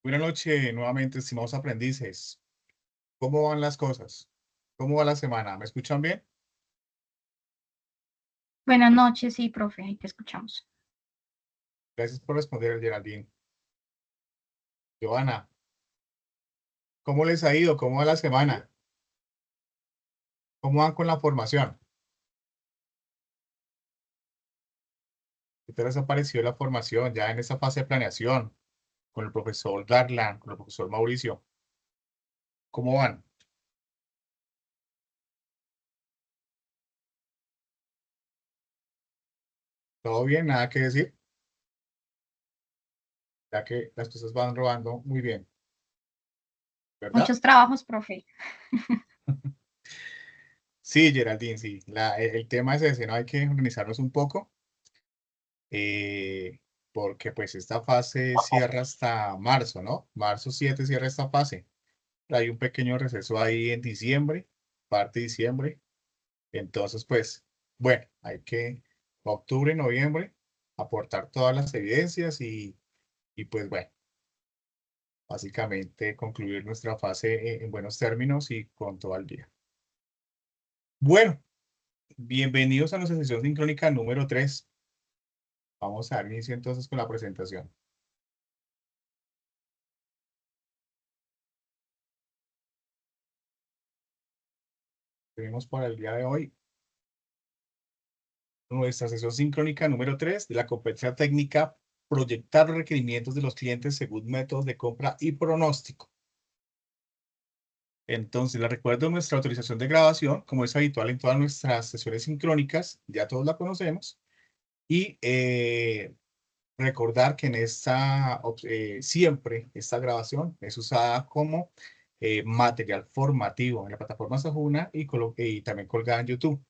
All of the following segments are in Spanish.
Buenas noches nuevamente, estimados aprendices. ¿Cómo van las cosas? ¿Cómo va la semana? ¿Me escuchan bien? Buenas noches, sí, profe, ahí te escuchamos. Gracias por responder, Geraldine. Joana, ¿cómo les ha ido? ¿Cómo va la semana? ¿Cómo van con la formación? ¿Qué tal les ha parecido la formación ya en esa fase de planeación con el profesor Darlan, con el profesor Mauricio? ¿Cómo van? ¿Todo bien? ¿Nada que decir? Ya que las cosas van robando muy bien, ¿verdad? Muchos trabajos, profe. Sí, Geraldine, sí. El tema es ese, ¿no? Hay que organizarnos un poco. Porque pues esta fase cierra hasta marzo, ¿no? Marzo 7 cierra esta fase. Hay un pequeño receso ahí en diciembre, parte de diciembre. Entonces, pues, bueno, hay que octubre, noviembre, aportar todas las evidencias y pues bueno, básicamente concluir nuestra fase en buenos términos y con todo al día. Bueno, bienvenidos a nuestra sesión sincrónica número 3. Vamos a dar inicio entonces con la presentación. Tenemos para el día de hoy nuestra sesión sincrónica número 3 de la competencia técnica, proyectar los requerimientos de los clientes según métodos de compra y pronóstico. Entonces, les recuerdo nuestra autorización de grabación, como es habitual en todas nuestras sesiones sincrónicas, ya todos la conocemos, y recordar que en siempre esta grabación es usada como material formativo en la plataforma Sajuna y también colgada en YouTube.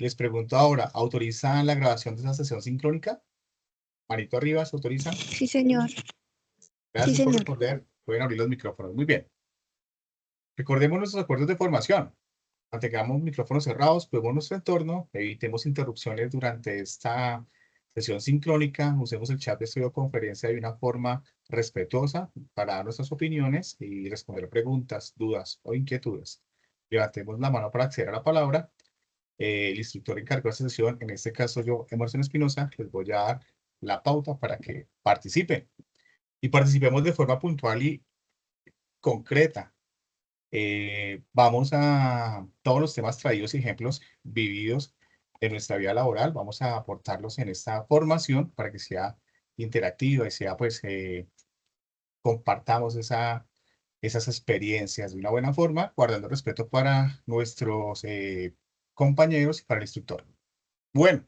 Les pregunto ahora, ¿autorizan la grabación de esa sesión sincrónica? Manito arriba, ¿se autorizan? Sí, señor. Sí, Gracias por señor. responder. Pueden abrir los micrófonos. Muy bien. Recordemos nuestros acuerdos de formación. Mantengamos micrófonos cerrados, cuidemos nuestro entorno, evitemos interrupciones durante esta sesión sincrónica, usemos el chat de videoconferencia de una forma respetuosa para dar nuestras opiniones y responder preguntas, dudas o inquietudes. Levantemos la mano para acceder a la palabra. El instructor encargado de esta sesión, en este caso yo, Emerson Espinosa, les voy a dar la pauta para que participen. Y participemos de forma puntual y concreta. Vamos a todos los temas traídos y ejemplos vividos de nuestra vida laboral, vamos a aportarlos en esta formación para que sea interactiva y sea, pues, compartamos esas experiencias de una buena forma, guardando respeto para nuestros compañeros y para el instructor. Bueno,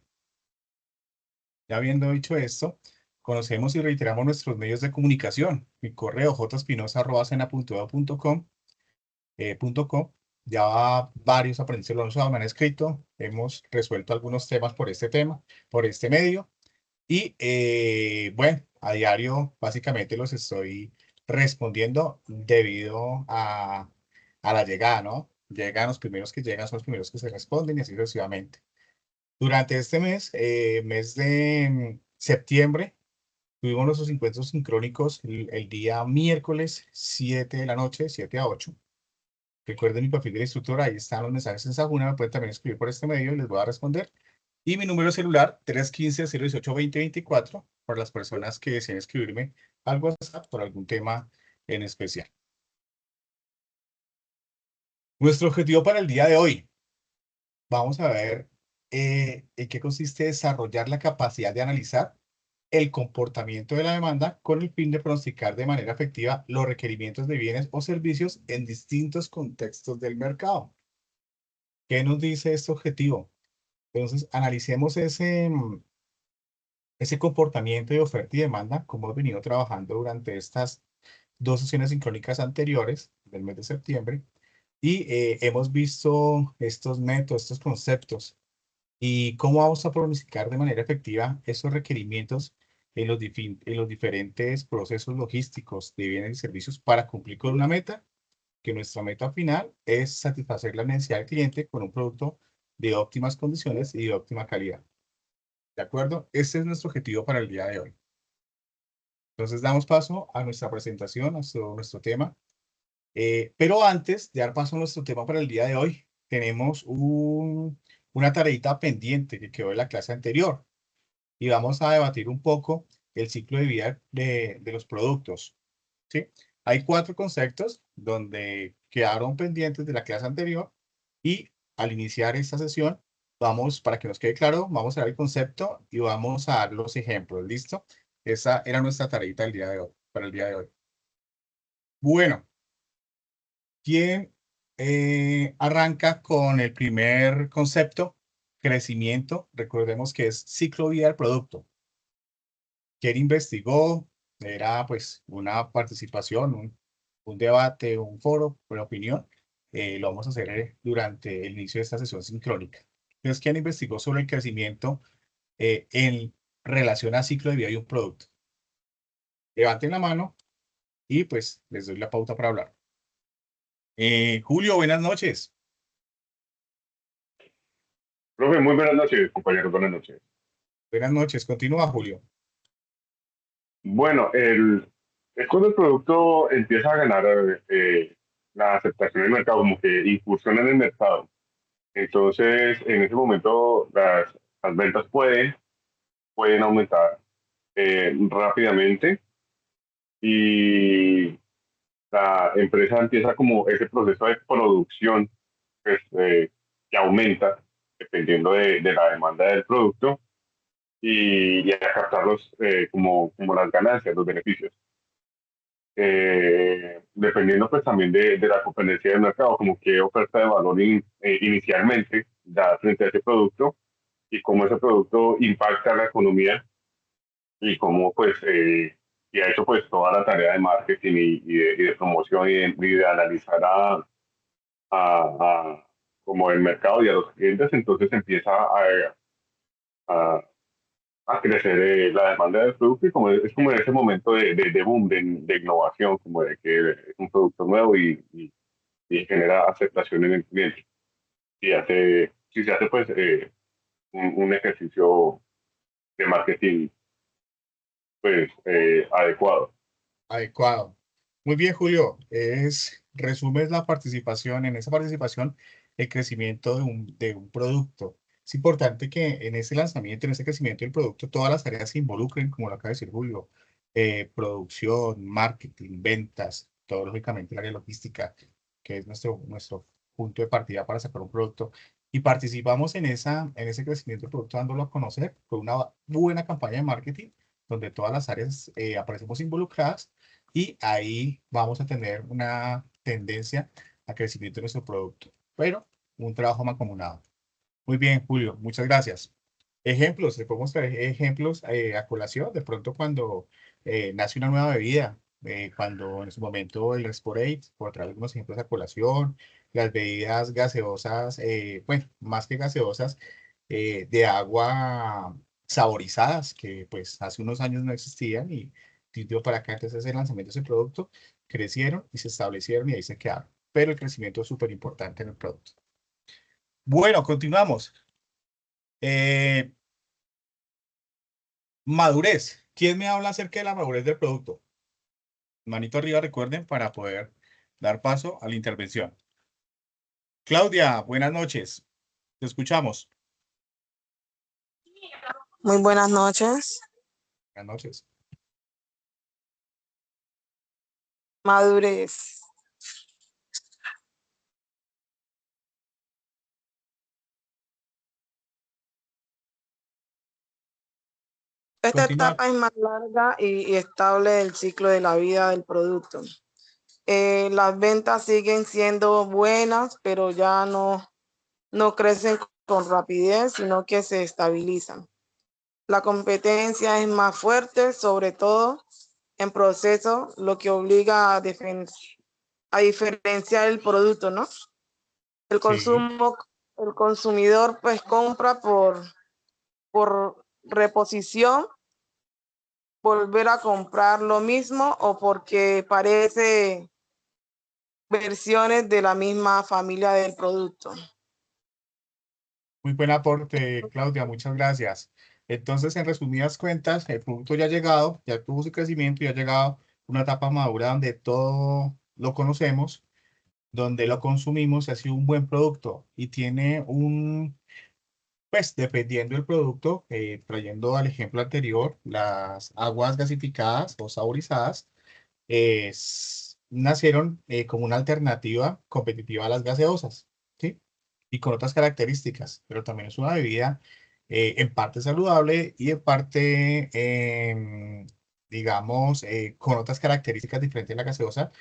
ya habiendo dicho esto, conocemos y reiteramos nuestros medios de comunicación. Mi correo jspinoza@sena.edu.com. Ya varios aprendices lo han usado, me han escrito, hemos resuelto algunos temas por este tema, por este medio. Y bueno, a diario básicamente los estoy respondiendo debido a la llegada, ¿no? Llegan los primeros que llegan, son los primeros que se responden y así sucesivamente. Durante este mes, mes de septiembre, tuvimos nuestros encuentros sincrónicos el día miércoles 7 de la noche, 7 a 8. Recuerden mi perfil de instructor, ahí están los mensajes en Sajuna, me pueden también escribir por este medio y les voy a responder. Y mi número celular, 315-018-2024, para las personas que deseen escribirme al WhatsApp por algún tema en especial. Nuestro objetivo para el día de hoy, vamos a ver en qué consiste desarrollar la capacidad de analizar el comportamiento de la demanda con el fin de pronosticar de manera efectiva los requerimientos de bienes o servicios en distintos contextos del mercado. ¿Qué nos dice este objetivo? Entonces, analicemos ese comportamiento de oferta y demanda, como hemos venido trabajando durante estas dos sesiones sincrónicas anteriores del mes de septiembre, y hemos visto estos métodos, estos conceptos, y cómo vamos a pronosticar de manera efectiva esos requerimientos en los diferentes procesos logísticos de bienes y servicios para cumplir con una meta, que nuestra meta final es satisfacer la necesidad del cliente con un producto de óptimas condiciones y de óptima calidad. ¿De acuerdo? Este es nuestro objetivo para el día de hoy. Entonces damos paso a nuestra presentación, a nuestro tema. Pero antes de dar paso a nuestro tema para el día de hoy, tenemos una tareita pendiente que quedó de la clase anterior y vamos a debatir un poco el ciclo de vida de los productos, ¿sí? Hay 4 conceptos donde quedaron pendientes de la clase anterior y al iniciar esta sesión, vamos, para que nos quede claro, vamos a dar el concepto y vamos a dar los ejemplos, ¿listo? Esa era nuestra tareita del día de hoy, para el día de hoy. Bueno, ¿quién arranca con el primer concepto? Crecimiento. Recordemos que es ciclo de vida del producto. ¿Quién investigó? Era pues una participación, un debate, un foro, una opinión. Lo vamos a hacer durante el inicio de esta sesión sincrónica. Entonces, ¿quién investigó sobre el crecimiento en relación a ciclo de vida de un producto? Levanten la mano y pues les doy la pauta para hablar. Julio, buenas noches. Profe, muy buenas noches, compañeros, buenas noches. Buenas noches. Continúa, Julio. Bueno, es cuando el producto empieza a ganar la aceptación del mercado, como que incursiona en el mercado. Entonces, en ese momento, las ventas pueden aumentar rápidamente y la empresa empieza como ese proceso de producción pues, que aumenta dependiendo de la demanda del producto y a captarlos como las ganancias, los beneficios. Dependiendo pues también de la competencia del mercado, como qué oferta de valor inicialmente da frente a ese producto y cómo ese producto impacta a la economía y cómo pues y ha hecho pues toda la tarea de marketing y de promoción y de analizar a como el mercado y a los clientes, entonces empieza a a crecer la demanda del producto y como es como en ese momento de boom, de innovación, como de que es un producto nuevo y genera aceptación en el cliente. Si se hace pues un ejercicio de marketing pues adecuado. Adecuado. Muy bien, Julio. Resumes la participación, en esa participación, el crecimiento de un producto. Es importante que en ese lanzamiento, en ese crecimiento del producto, todas las áreas se involucren, como lo acaba de decir Julio. Producción, marketing, ventas, todo lógicamente el área logística, que es nuestro punto de partida para sacar un producto. Y participamos en ese crecimiento del producto dándolo a conocer con una buena campaña de marketing donde todas las áreas aparecemos involucradas y ahí vamos a tener una tendencia a crecimiento de nuestro producto, pero un trabajo mancomunado. Muy bien, Julio, muchas gracias. Ejemplos, le podemos traer ejemplos a colación, de pronto cuando nace una nueva bebida, cuando en su momento el Sporade, por traer algunos ejemplos a colación, las bebidas gaseosas, bueno, más que gaseosas, de agua saborizadas, que pues hace unos años no existían y dio para acá, entonces el lanzamiento de ese producto crecieron y se establecieron y ahí se quedaron. Pero el crecimiento es súper importante en el producto. Bueno, continuamos. Eh, Madurez. ¿Quién me habla acerca de la madurez del producto? Manito arriba, recuerden, para poder dar paso a la intervención. Claudia, buenas noches. Te escuchamos. Muy buenas noches. Buenas noches. Madurez. Esta Continúa. etapa es más larga y estable del ciclo de la vida del producto. Las ventas siguen siendo buenas, pero ya no crecen con rapidez, sino que se estabilizan. La competencia es más fuerte, sobre todo en proceso, lo que obliga a diferenciar el producto, ¿no? El Sí, consumo, el consumidor pues compra por reposición, volver a comprar lo mismo o porque parece versiones de la misma familia del producto. muy buen aporte, Claudia, muchas gracias. Entonces, en resumidas cuentas, el producto ya ha llegado, ya tuvo su crecimiento, ya ha llegado a una etapa madura donde todo lo conocemos, donde lo consumimos, ha sido un buen producto y tiene un, pues dependiendo del producto, trayendo al ejemplo anterior, las aguas gasificadas o saborizadas nacieron como una alternativa competitiva a las gaseosas, ¿sí? Y con otras características, pero también es una bebida en parte saludable y en parte, digamos, con otras características diferentes a la gaseosa,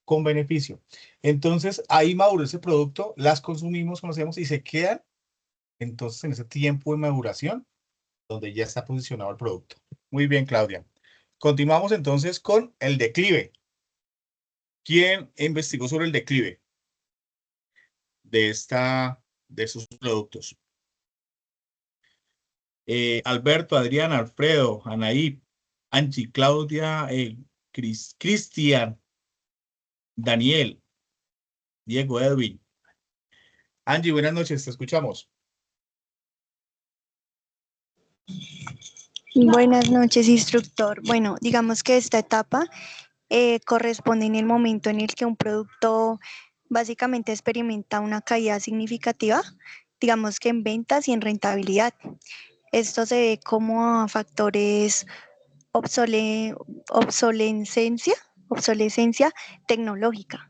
con beneficio. Entonces, ahí maduró ese producto, las consumimos, conocemos y se quedan entonces en ese tiempo de maduración donde ya está posicionado el producto. Muy bien, Claudia. Continuamos entonces con el declive. ¿Quién investigó sobre el declive de estos productos? Alberto, Adrián, Alfredo, Anaí, Angie, Claudia, Cristian, Daniel, Diego, Edwin. Angie, buenas noches, te escuchamos. Buenas noches, instructor. Bueno, digamos que esta etapa corresponde en el momento en el que un producto básicamente experimenta una caída significativa, digamos que en ventas y en rentabilidad. Esto se ve como a factores obsolescencia, obsolescencia tecnológica.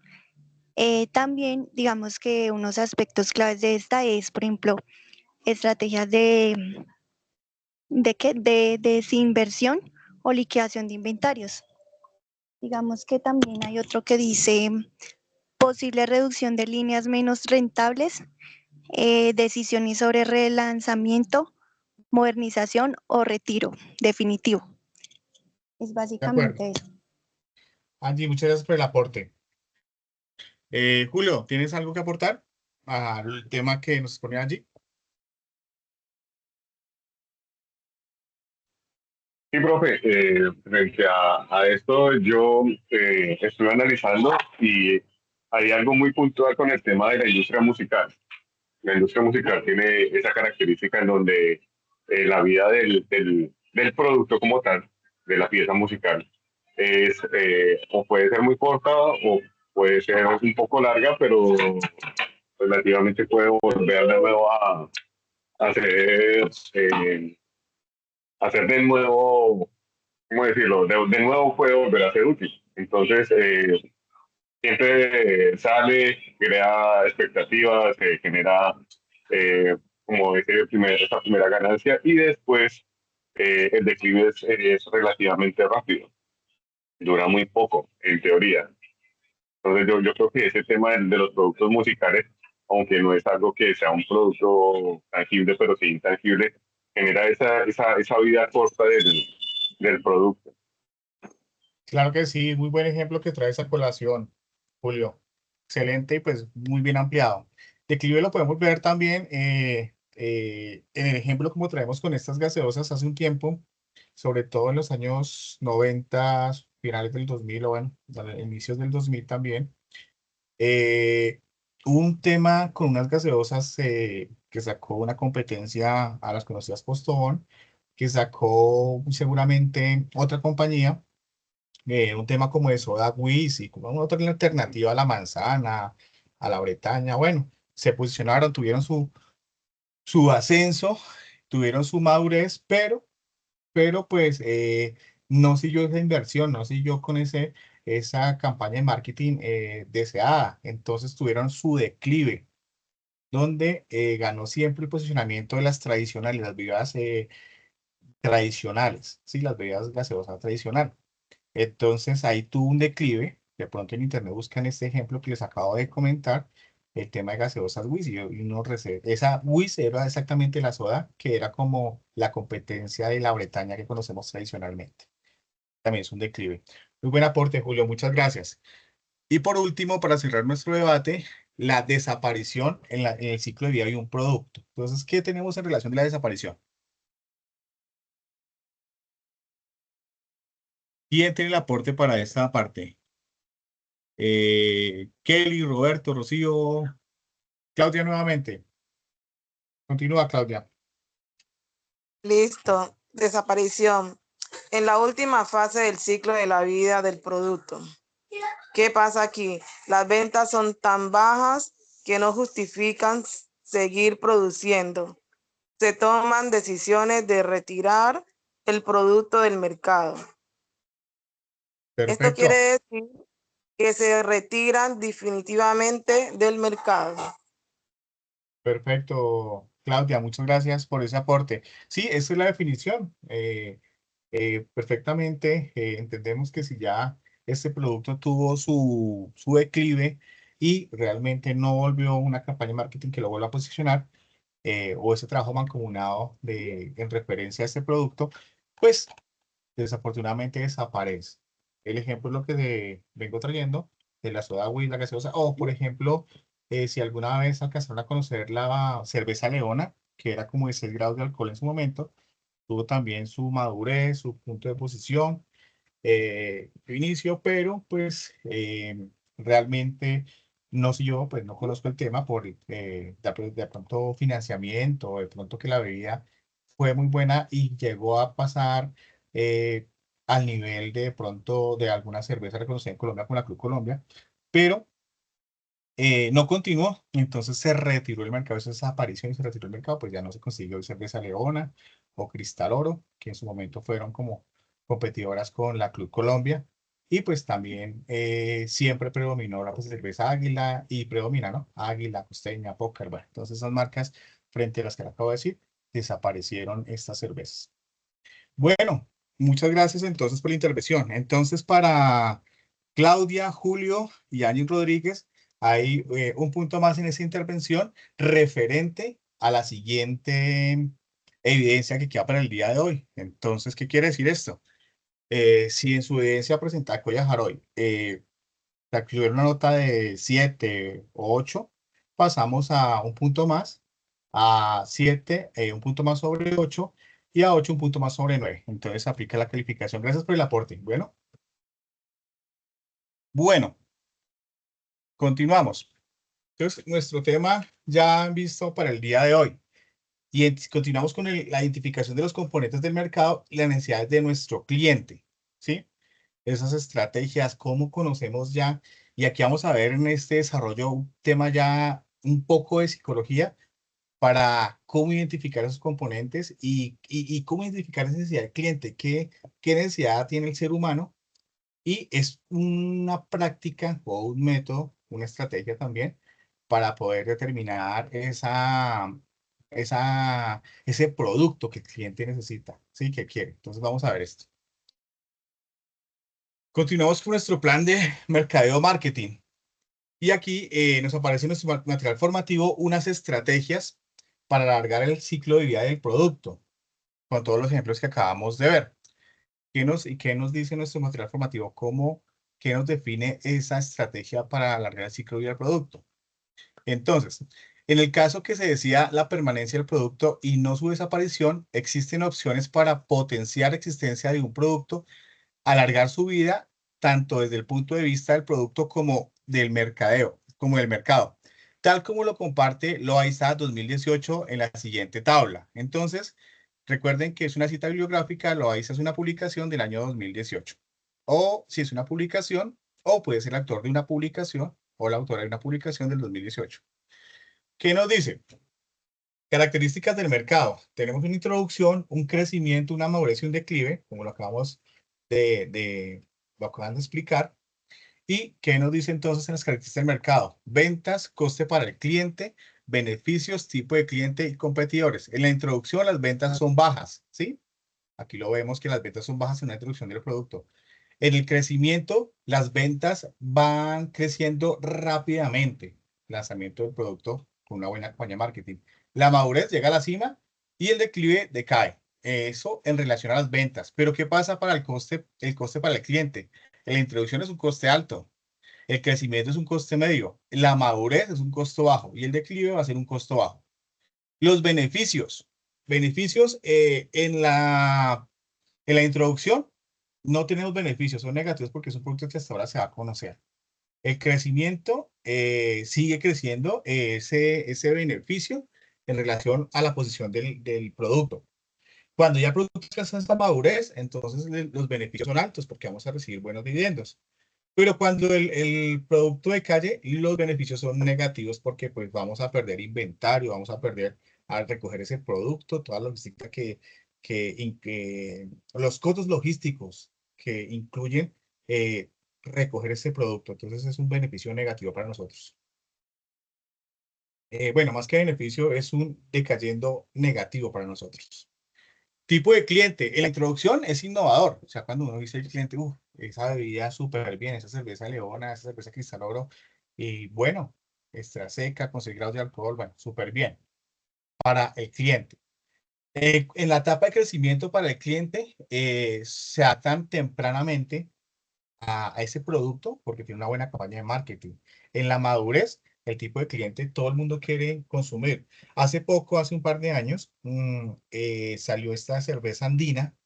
También digamos que unos aspectos claves de esta es, por ejemplo, estrategias de desinversión o liquidación de inventarios. Digamos que también hay otro que dice posible reducción de líneas menos rentables, decisiones sobre relanzamiento, modernización o retiro definitivo. Es De acuerdo. básicamente eso. Angie, muchas gracias por el aporte. Julio, ¿tienes algo que aportar al tema que nos pone Angie? Sí, profe, frente a esto yo estuve analizando y hay algo muy puntual con el tema de la industria musical. La industria musical tiene esa característica en donde la vida del producto como tal, de la pieza musical, es o puede ser muy corta o puede ser un poco larga, pero relativamente puede volver de nuevo a hacer, hacer de nuevo, ¿cómo decirlo? De nuevo puede volver a ser útil. Entonces, siempre sale, crea expectativas, genera como esa primera ganancia y después el declive es relativamente rápido, dura muy poco en teoría. Entonces yo creo que ese tema de los productos musicales, aunque no es algo que sea un producto tangible, pero sí intangible, genera esa vida corta del producto. Claro que sí, muy buen ejemplo que trae esa colación, Julio. Excelente y pues muy bien ampliado. Declive lo podemos ver también en el ejemplo como traemos con estas gaseosas hace un tiempo, sobre todo en los años 90, finales del 2000 o bueno, inicios del 2000 también. Eh, Hubo un tema con unas gaseosas que sacó una competencia a las conocidas Postobón, que sacó seguramente otra compañía un tema como de soda Whisky, como una otra alternativa a la manzana, a la Bretaña, bueno, se posicionaron, tuvieron su ascenso, tuvieron su madurez, pero pues no siguió esa inversión, no siguió con esa campaña de marketing deseada, entonces tuvieron su declive, donde ganó siempre el posicionamiento de las tradicionales, las bebidas tradicionales, sí, las bebidas gaseosas tradicionales. Entonces ahí tuvo un declive. De pronto en internet buscan este ejemplo que les acabo de comentar, el tema de gaseosas Wiz. Esa Wiz era exactamente la soda que era como la competencia de la Bretaña que conocemos tradicionalmente. También es un declive. Muy buen aporte, Julio. Muchas gracias. Y por último, para cerrar nuestro debate, la desaparición en el ciclo de vida de un producto. Entonces, ¿qué tenemos en relación de la desaparición? ¿Quién tiene el aporte para esta parte? Kelly, Roberto, Rocío, Claudia nuevamente. Continúa, Claudia. Listo. Desaparición. En la última fase del ciclo de la vida del producto. ¿Qué pasa aquí? Las ventas son tan bajas que no justifican seguir produciendo. Se toman decisiones de retirar el producto del mercado. Esto quiere Perfecto. decir que se retiran definitivamente del mercado. Perfecto, Claudia, muchas gracias por ese aporte. Sí, esa es la definición. Perfectamente entendemos que si ya este producto tuvo su declive y realmente no volvió una campaña de marketing que lo vuelva a posicionar, o ese trabajo mancomunado en referencia a este producto, pues desafortunadamente desaparece. El ejemplo es lo que vengo trayendo de la soda y la gaseosa, o por ejemplo, si alguna vez alcanzaron a conocer la cerveza Leona, que era como de 6 grados de alcohol en su momento, tuvo también su madurez, su punto de posición, inicio, pero pues realmente no sé yo, pues no conozco el tema por de pronto financiamiento, de pronto que la bebida fue muy buena y llegó a pasar eh, al nivel de pronto de alguna cerveza reconocida en Colombia como la Club Colombia, pero no continuó, entonces se retiró el mercado, esa aparición y se retiró el mercado, pues ya no se consiguió cerveza Leona o Cristal Oro, que en su momento fueron como competidoras con la Club Colombia, y pues también siempre predominó la pues, cerveza Águila y predomina, ¿no? Águila, Costeña, Pócar, bueno, entonces esas marcas frente a las que le acabo de decir, desaparecieron estas cervezas. Bueno, muchas gracias entonces por la intervención. Entonces, para Claudia, Julio y Ángel Rodríguez, hay un punto más en esa intervención referente a la siguiente evidencia que queda para el día de hoy. Entonces, ¿qué quiere decir esto? Si en su evidencia presentada Coya Jaroy incluyeron una nota de 7 o 8, pasamos a un punto más, a 7, un punto más sobre 8, y a 8 un punto más sobre 9. Entonces aplica la calificación. Gracias por el aporte. Bueno, continuamos. Entonces, nuestro tema ya han visto para el día de hoy. Y continuamos con la identificación de los componentes del mercado y las necesidades de nuestro cliente. ¿Sí? Esas estrategias, cómo conocemos ya. Y aquí vamos a ver en este desarrollo un tema ya un poco de psicología para cómo identificar esos componentes y cómo identificar esa necesidad del cliente, qué necesidad tiene el ser humano. Y es una práctica o un método, una estrategia también para poder determinar ese producto que el cliente necesita, ¿sí? Que quiere. Entonces vamos a ver esto. Continuamos con nuestro plan de mercadeo marketing. Y aquí nos aparece en nuestro material formativo unas estrategias para alargar el ciclo de vida del producto, con todos los ejemplos que acabamos de ver. ¿Qué nos dice nuestro material formativo? ¿Qué nos define esa estrategia para alargar el ciclo de vida del producto? Entonces, en el caso que se decida la permanencia del producto y no su desaparición, existen opciones para potenciar la existencia de un producto, alargar su vida, tanto desde el punto de vista del producto como del mercadeo, como del mercado, tal como lo comparte Loaiza 2018 en la siguiente tabla. Entonces, recuerden que es una cita bibliográfica, Loaiza es una publicación del año 2018. O si es una publicación, o puede ser el autor de una publicación o la autora de una publicación del 2018. ¿Qué nos dice? Características del mercado. Tenemos una introducción, un crecimiento, una madurez y un declive, como lo acabamos lo acaban de explicar. ¿Y qué nos dice entonces en las características del mercado? Ventas, coste para el cliente, beneficios, tipo de cliente y competidores. En la introducción las ventas son bajas, ¿sí? Aquí lo vemos que las ventas son bajas en la introducción del producto. En el crecimiento, las ventas van creciendo rápidamente. Lanzamiento del producto con una buena campaña de marketing. La madurez llega a la cima y el declive decae. Eso en relación a las ventas. Pero ¿qué pasa para el coste? El coste para el cliente. La introducción es un coste alto. El crecimiento es un coste medio. La madurez es un costo bajo y el declive va a ser un costo bajo. Los beneficios. Beneficios en la introducción no tenemos beneficios, son negativos porque es un producto que hasta ahora se va a conocer. El crecimiento sigue creciendo ese beneficio en relación a la posición del producto. Cuando ya el producto alcanza esta madurez, entonces los beneficios son altos porque vamos a recibir buenos dividendos. Pero cuando el producto decaye, los beneficios son negativos porque pues vamos a perder inventario, vamos a perder al recoger ese producto, toda la logística que los costos logísticos que incluyen recoger ese producto. Entonces es un beneficio negativo para nosotros. Bueno, más que beneficio, es un decayendo negativo para nosotros. Tipo de cliente. En la introducción es innovador. O sea, cuando uno dice al cliente, esa bebida súper bien, esa cerveza Leona, esa cerveza Cristal Oro, y bueno, extra seca, con 6 grados de alcohol, bueno, súper bien para el cliente. En la etapa de crecimiento para el cliente, se atan tempranamente a ese producto porque tiene una buena campaña de marketing. En la madurez, el tipo de cliente, todo el mundo quiere consumir. Hace poco, hace un par de años, salió esta cerveza andina,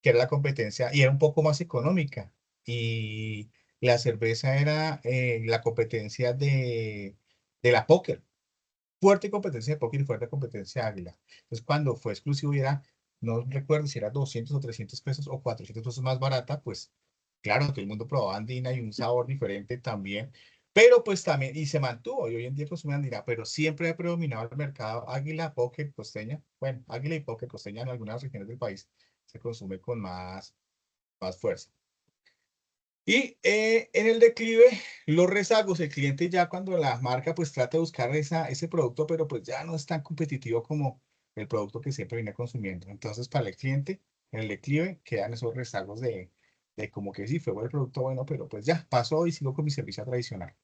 que era la competencia, y era un poco más económica. Y la cerveza era la competencia de la Póker. Fuerte competencia de Póker y fuerte competencia de Águila. Entonces, cuando fue exclusivo y era, no recuerdo si era 200 o 300 pesos o 400 pesos más barata, pues claro, todo el mundo probaba andina y un sabor diferente también, pero pues también, y se mantuvo, y hoy en día consume andina, pero siempre ha predominado el mercado águila, póker, costeña, bueno, águila y póker costeña en algunas regiones del país se consume con más fuerza. Y en el declive, los rezagos, el cliente ya cuando la marca pues trata de buscar ese producto, pero pues ya no es tan competitivo como el producto que siempre viene consumiendo. Entonces, para el cliente, en el declive quedan esos rezagos de como que sí, fue el producto bueno, pero pues ya pasó y sigo con mi servicio tradicional.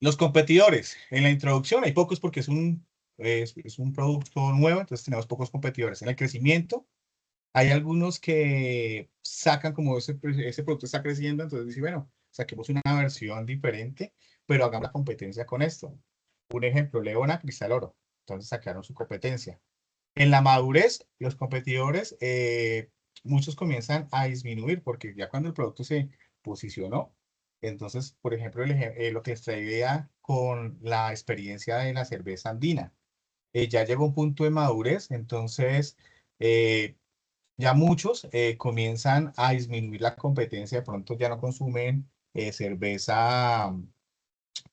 Los competidores, en la introducción hay pocos porque es un producto nuevo, entonces tenemos pocos competidores. En el crecimiento, hay algunos que sacan como ese producto está creciendo, entonces dicen, bueno, saquemos una versión diferente, pero hagamos la competencia con esto. Un ejemplo, Leona, Cristal Oro. Entonces sacaron su competencia. En la madurez, los competidores, muchos comienzan a disminuir porque ya cuando el producto se posicionó, entonces, por ejemplo, lo que les traía con la experiencia de la cerveza andina, ya llegó un punto de madurez, entonces ya muchos comienzan a disminuir la competencia, de pronto ya no consumen cerveza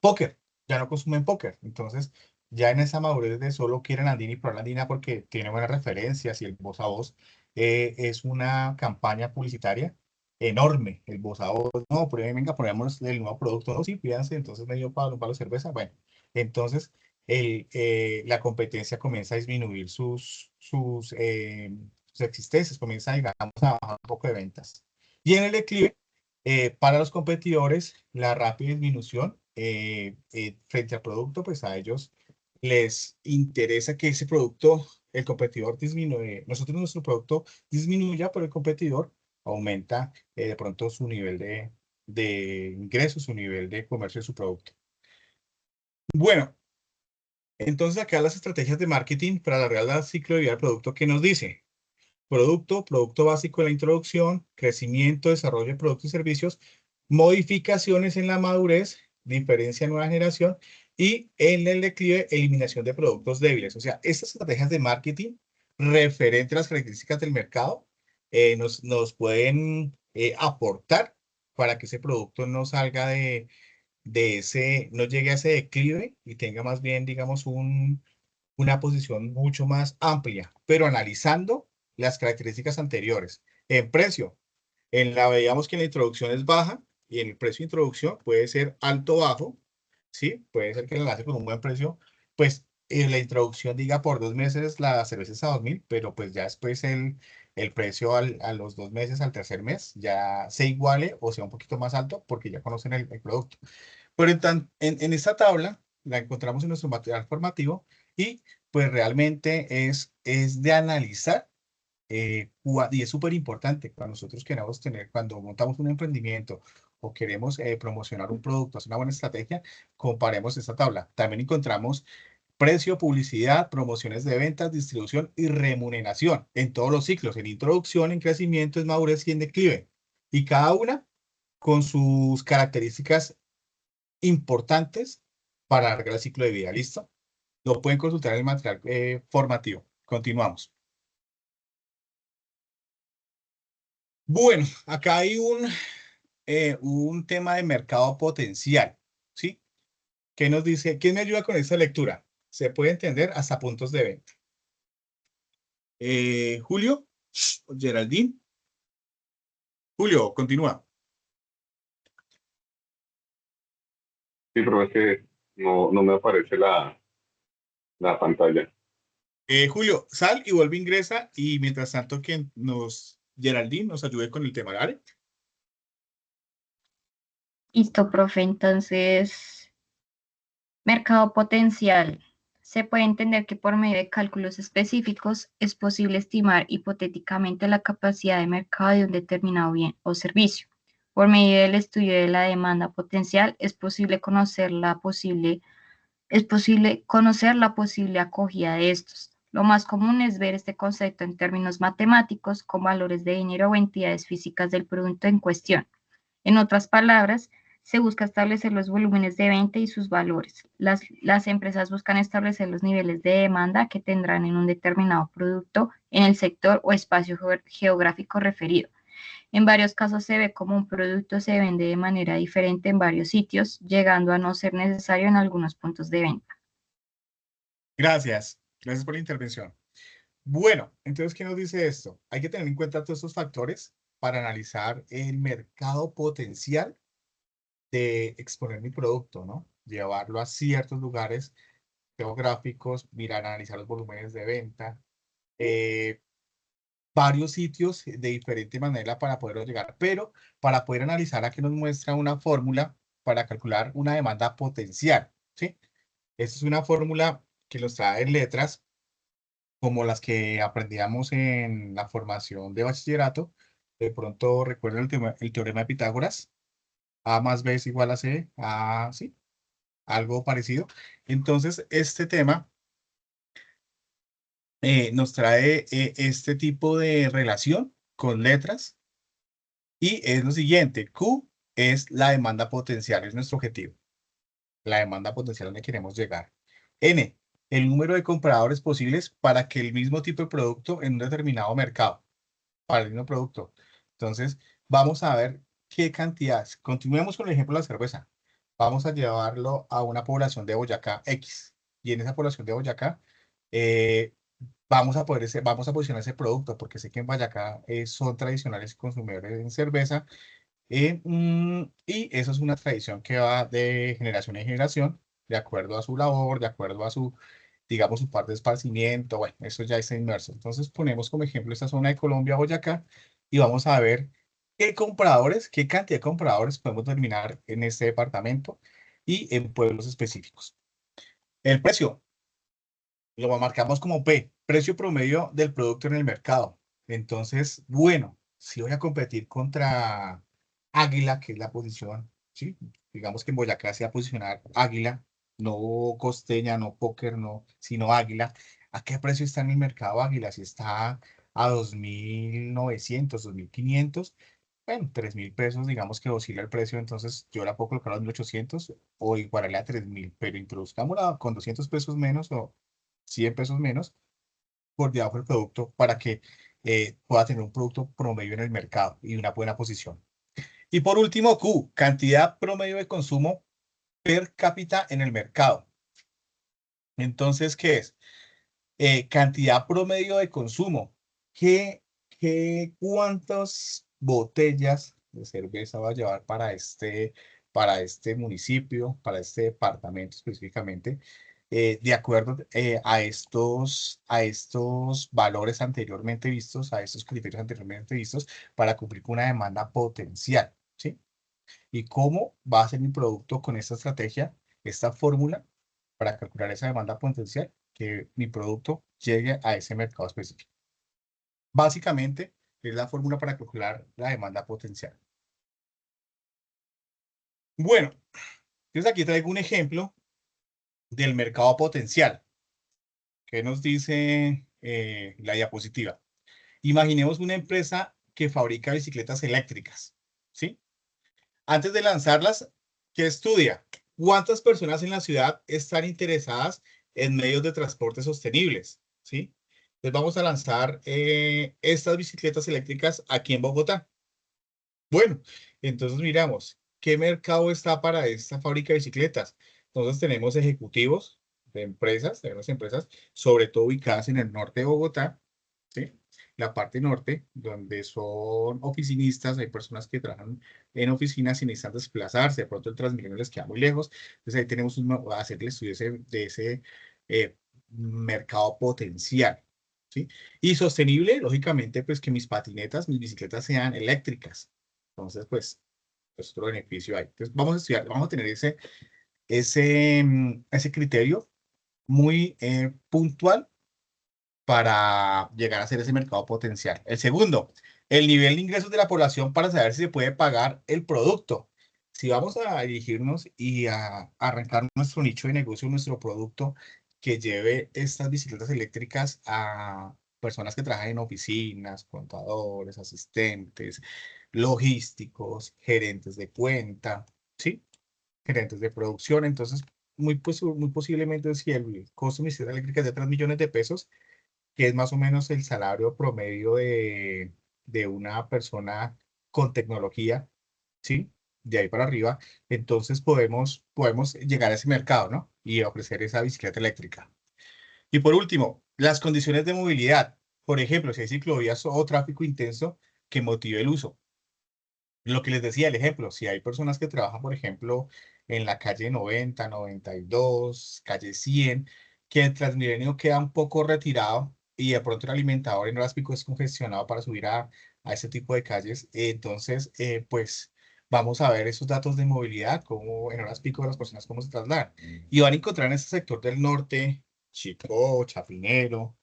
póker, ya no consumen póker, entonces ya en esa madurez de solo quieren andina y probar la andina porque tiene buenas referencias y el voz a voz es una campaña publicitaria enorme, el voz a voz, no, prueben, venga, probemos el nuevo producto, no, sí, fíjense, entonces me dio para de cerveza, bueno, entonces la competencia comienza a disminuir sus existencias, comienza, digamos, a bajar un poco de ventas. Y en el declive, para los competidores, la rápida disminución frente al producto, pues a ellos les interesa que ese producto, el competidor disminuye, nuestro producto disminuya, pero el competidor aumenta de pronto su nivel de ingresos, su nivel de comercio de su producto. Bueno, entonces acá las estrategias de marketing para alargar el ciclo de vida del producto, ¿qué nos dice? Producto básico en la introducción, crecimiento, desarrollo de productos y servicios, modificaciones en la madurez, diferencia nueva generación y en el declive, eliminación de productos débiles. O sea, estas estrategias de marketing referente a las características del mercado nos pueden aportar para que ese producto no salga no llegue a ese declive y tenga más bien, digamos, una posición mucho más amplia, pero analizando las características anteriores. En precio, veíamos que en la introducción es baja y en el precio de introducción puede ser alto o bajo, ¿sí? Puede ser que la hace con un buen precio, pues en la introducción diga por 2 meses la cerveza es a 2.000, pero pues ya después el precio a los 2 meses, al tercer mes, ya se iguale o sea un poquito más alto porque ya conocen el producto. Pero en esta tabla la encontramos en nuestro material formativo y pues realmente es de analizar y es súper importante cuando nosotros queremos cuando montamos un emprendimiento o queremos promocionar un producto, hacer una buena estrategia, comparemos esta tabla. También encontramos precio, publicidad, promociones de ventas, distribución y remuneración en todos los ciclos, en introducción, en crecimiento, en madurez y en declive. Y cada una con sus características importantes para alargar el ciclo de vida. ¿Listo? Lo pueden consultar en el material formativo. continuamos. Bueno, acá hay un tema de mercado potencial, ¿sí? ¿Qué nos dice? ¿Quién me ayuda con esta lectura? Se puede entender hasta puntos de venta. Julio, Geraldine. Julio, continúa. Sí, pero es que no me aparece la pantalla. Julio, sal y vuelve, ingresa, y mientras tanto Geraldine nos ayude con el tema, ¿vale? Listo, profe. Entonces, mercado potencial. Se puede entender que por medio de cálculos específicos es posible estimar hipotéticamente la capacidad de mercado de un determinado bien o servicio. Por medio del estudio de la demanda potencial es posible conocer la posible acogida de estos. Lo más común es ver este concepto en términos matemáticos con valores de dinero o entidades físicas del producto en cuestión. En otras palabras, se busca establecer los volúmenes de venta y sus valores. Las empresas buscan establecer los niveles de demanda que tendrán en un determinado producto en el sector o espacio geográfico referido. En varios casos se ve como un producto se vende de manera diferente en varios sitios, llegando a no ser necesario en algunos puntos de venta. Gracias. Gracias por la intervención. Bueno, entonces, ¿qué nos dice esto? Hay que tener en cuenta todos estos factores para analizar el mercado potencial de exponer mi producto, ¿no? Llevarlo a ciertos lugares geográficos, mirar, analizar los volúmenes de venta, varios sitios de diferente manera para poderlo llegar, pero para poder analizar, aquí nos muestra una fórmula para calcular una demanda potencial, ¿sí? Esta es una fórmula que nos trae en letras, como las que aprendíamos en la formación de bachillerato. De pronto recuerden el teorema de Pitágoras. A más B es igual a C, sí, algo parecido. Entonces, este tema nos trae este tipo de relación con letras y es lo siguiente. Q es la demanda potencial, es nuestro objetivo. La demanda potencial donde queremos llegar. N, el número de compradores posibles para que el mismo tipo de producto en un determinado mercado, para el mismo producto. Entonces, vamos a ver qué cantidades. Continuemos con el ejemplo de la cerveza. Vamos a llevarlo a una población de Boyacá X. Y en esa población de Boyacá vamos a posicionar ese producto, porque sé que en Boyacá son tradicionales consumidores en cerveza. Y eso es una tradición que va de generación en generación, de acuerdo a su labor, de acuerdo a su, digamos, su parte de esparcimiento. Bueno, eso ya está inmerso. Entonces ponemos como ejemplo esta zona de Colombia, Boyacá, y vamos a ver qué compradores, qué cantidad de compradores podemos determinar en este departamento y en pueblos específicos. El precio lo marcamos como P, precio promedio del producto en el mercado. Entonces, bueno, si voy a competir contra Águila, que es la posición, ¿sí? Digamos que en Boyacá se va a posicionar Águila, no Costeña, no Póker, no, sino Águila. ¿A qué precio está en el mercado Águila? Si está a 2.900, 2.500, bueno, 3.000 pesos, digamos que oscila el precio, entonces yo la puedo colocar a 2.800 o igualarle a 3.000, pero introduzcámosla con 200 pesos menos o 100 pesos menos por debajo del producto para que pueda tener un producto promedio en el mercado y una buena posición. Y por último, Q, cantidad promedio de consumo per cápita en el mercado. Entonces, ¿qué es? Cantidad promedio de consumo. ¿Cuántas botellas de cerveza va a llevar para este municipio, para este departamento específicamente? De acuerdo a estos valores anteriormente vistos, a estos criterios anteriormente vistos, para cumplir con una demanda potencial, ¿sí? ¿Y cómo va a ser mi producto con esta estrategia, esta fórmula, para calcular esa demanda potencial, que mi producto llegue a ese mercado específico? Básicamente, es la fórmula para calcular la demanda potencial. Bueno, entonces aquí traigo un ejemplo del mercado potencial. ¿Qué nos dice la diapositiva? Imaginemos una empresa que fabrica bicicletas eléctricas, ¿sí? Antes de lanzarlas, ¿qué estudia? ¿Cuántas personas en la ciudad están interesadas en medios de transporte sostenibles? ¿Sí? Entonces vamos a lanzar estas bicicletas eléctricas aquí en Bogotá. Bueno, entonces miramos, ¿qué mercado está para esta fábrica de bicicletas? Entonces tenemos ejecutivos de empresas, tenemos empresas, sobre todo ubicadas en el norte de Bogotá, ¿sí? La parte norte, donde son oficinistas, hay personas que trabajan en oficinas y necesitan desplazarse, de pronto el Transmilenio les queda muy lejos, entonces ahí tenemos hacer el estudio de ese mercado potencial, ¿sí? Y sostenible, lógicamente, pues que mis patinetas, mis bicicletas sean eléctricas. Entonces, pues otro beneficio hay. Entonces, vamos a estudiar, vamos a tener ese criterio muy puntual para llegar a ser ese mercado potencial. El segundo, el nivel de ingresos de la población para saber si se puede pagar el producto. Si vamos a dirigirnos y a arrancar nuestro nicho de negocio, nuestro producto que lleve estas bicicletas eléctricas a personas que trabajan en oficinas, contadores, asistentes, logísticos, gerentes de cuenta, ¿sí? Gerentes de producción. Entonces, muy posiblemente si el costo de bicicleta eléctrica es de 3 millones de pesos, que es más o menos el salario promedio de una persona con tecnología, ¿sí? De ahí para arriba, entonces podemos llegar a ese mercado, ¿no? Y ofrecer esa bicicleta eléctrica. Y por último, las condiciones de movilidad. Por ejemplo, si hay ciclovías o tráfico intenso que motive el uso. Lo que les decía, el ejemplo, si hay personas que trabajan, por ejemplo, en la calle 90, 92, calle 100, que el Transmilenio queda un poco retirado y de pronto el alimentador en horas pico es congestionado para subir a ese tipo de calles, entonces, pues vamos a ver esos datos de movilidad, cómo en horas pico las personas cómo se trasladan. Y van a encontrar en ese sector del norte, Chicó, Chapinero,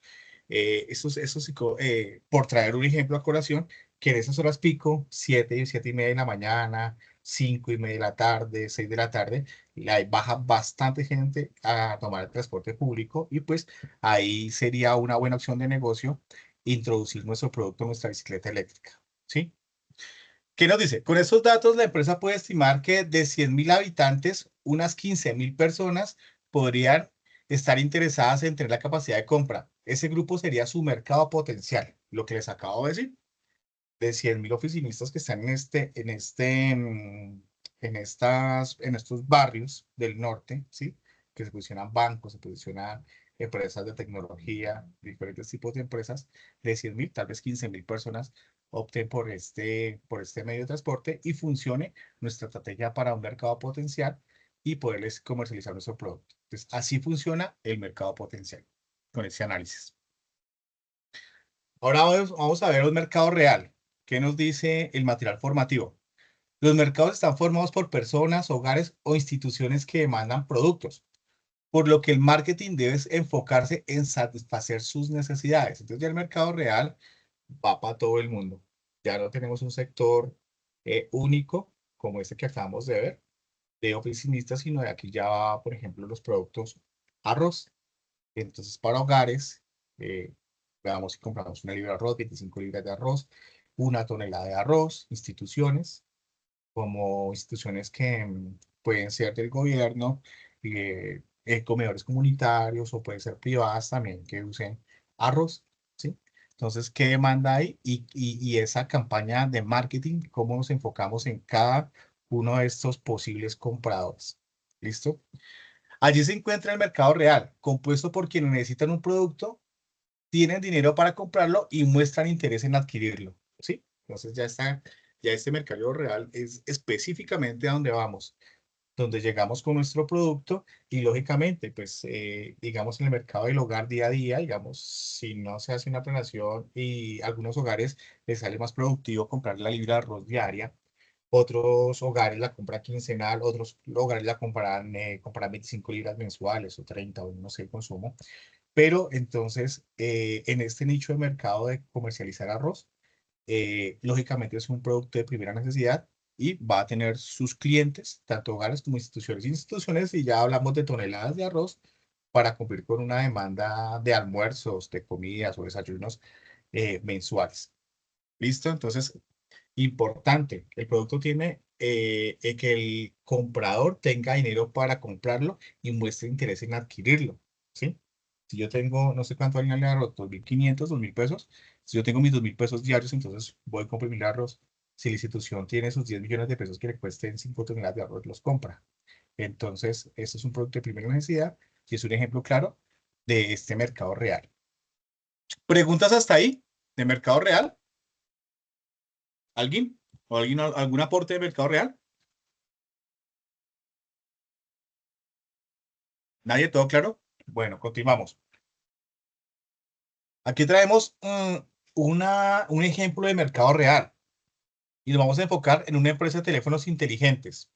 por traer un ejemplo a colación, que en esas horas pico, 7 y media de la mañana, 5 y media de la tarde, 6 de la tarde, baja bastante gente a tomar el transporte público y pues ahí sería una buena opción de negocio introducir nuestro producto, nuestra bicicleta eléctrica, ¿sí? ¿Qué nos dice? Con estos datos, la empresa puede estimar que de 100.000 habitantes, unas 15.000 personas podrían estar interesadas en tener la capacidad de compra. Ese grupo sería su mercado potencial, lo que les acabo de decir. De 100.000 oficinistas que están en estos barrios del norte, ¿sí? Que se posicionan bancos, se posicionan empresas de tecnología, diferentes tipos de empresas, de 100.000, tal vez 15.000 personas opten por este medio de transporte y funcione nuestra estrategia para un mercado potencial y poderles comercializar nuestro producto. Entonces, así funciona el mercado potencial con ese análisis. Ahora vamos a ver el mercado real. ¿Qué nos dice el material formativo? Los mercados están formados por personas, hogares o instituciones que demandan productos, por lo que el marketing debe enfocarse en satisfacer sus necesidades. Entonces ya el mercado real va para todo el mundo. Ya no tenemos un sector único como este que acabamos de ver, de oficinistas, sino de aquí ya va, por ejemplo, los productos arroz. Entonces, para hogares, veamos si compramos una libra de arroz, 25 libras de arroz, una tonelada de arroz, instituciones, como instituciones que pueden ser del gobierno, comedores comunitarios o pueden ser privadas también que usen arroz, ¿sí? Entonces, ¿qué demanda hay? Y esa campaña de marketing, ¿cómo nos enfocamos en cada uno de estos posibles compradores? ¿Listo? Allí se encuentra el mercado real, compuesto por quienes necesitan un producto, tienen dinero para comprarlo y muestran interés en adquirirlo, ¿sí? Entonces ya este mercado real es específicamente a donde vamos, donde llegamos con nuestro producto y lógicamente, pues, digamos, en el mercado del hogar día a día, digamos, si no se hace una planeación y algunos hogares les sale más productivo comprar la libra de arroz diaria, otros hogares la compran quincenal, otros hogares la compran 25 libras mensuales o 30 o no sé el consumo. Pero entonces, en este nicho de mercado de comercializar arroz, lógicamente es un producto de primera necesidad y va a tener sus clientes, tanto hogares como instituciones. Instituciones, y ya hablamos de toneladas de arroz para cumplir con una demanda de almuerzos, de comidas o desayunos mensuales. ¿Listo? Entonces, importante, el producto tiene que el comprador tenga dinero para comprarlo y muestre interés en adquirirlo, ¿sí? Si yo tengo, no sé cuánto harina le arroz, 2.500, 2.000 pesos. Si yo tengo mis 2.000 pesos diarios, entonces voy a comprar 1.000 arroz. Si la institución tiene esos 10 millones de pesos que le cuesten 5 toneladas de arroz, los compra. Entonces, este es un producto de primera necesidad y es un ejemplo claro de este mercado real. ¿Preguntas hasta ahí de mercado real? ¿Alguien? ¿O alguien, algún aporte de mercado real? ¿Nadie? ¿Todo claro? Bueno, continuamos. Aquí traemos un ejemplo de mercado real y nos vamos a enfocar en una empresa de teléfonos inteligentes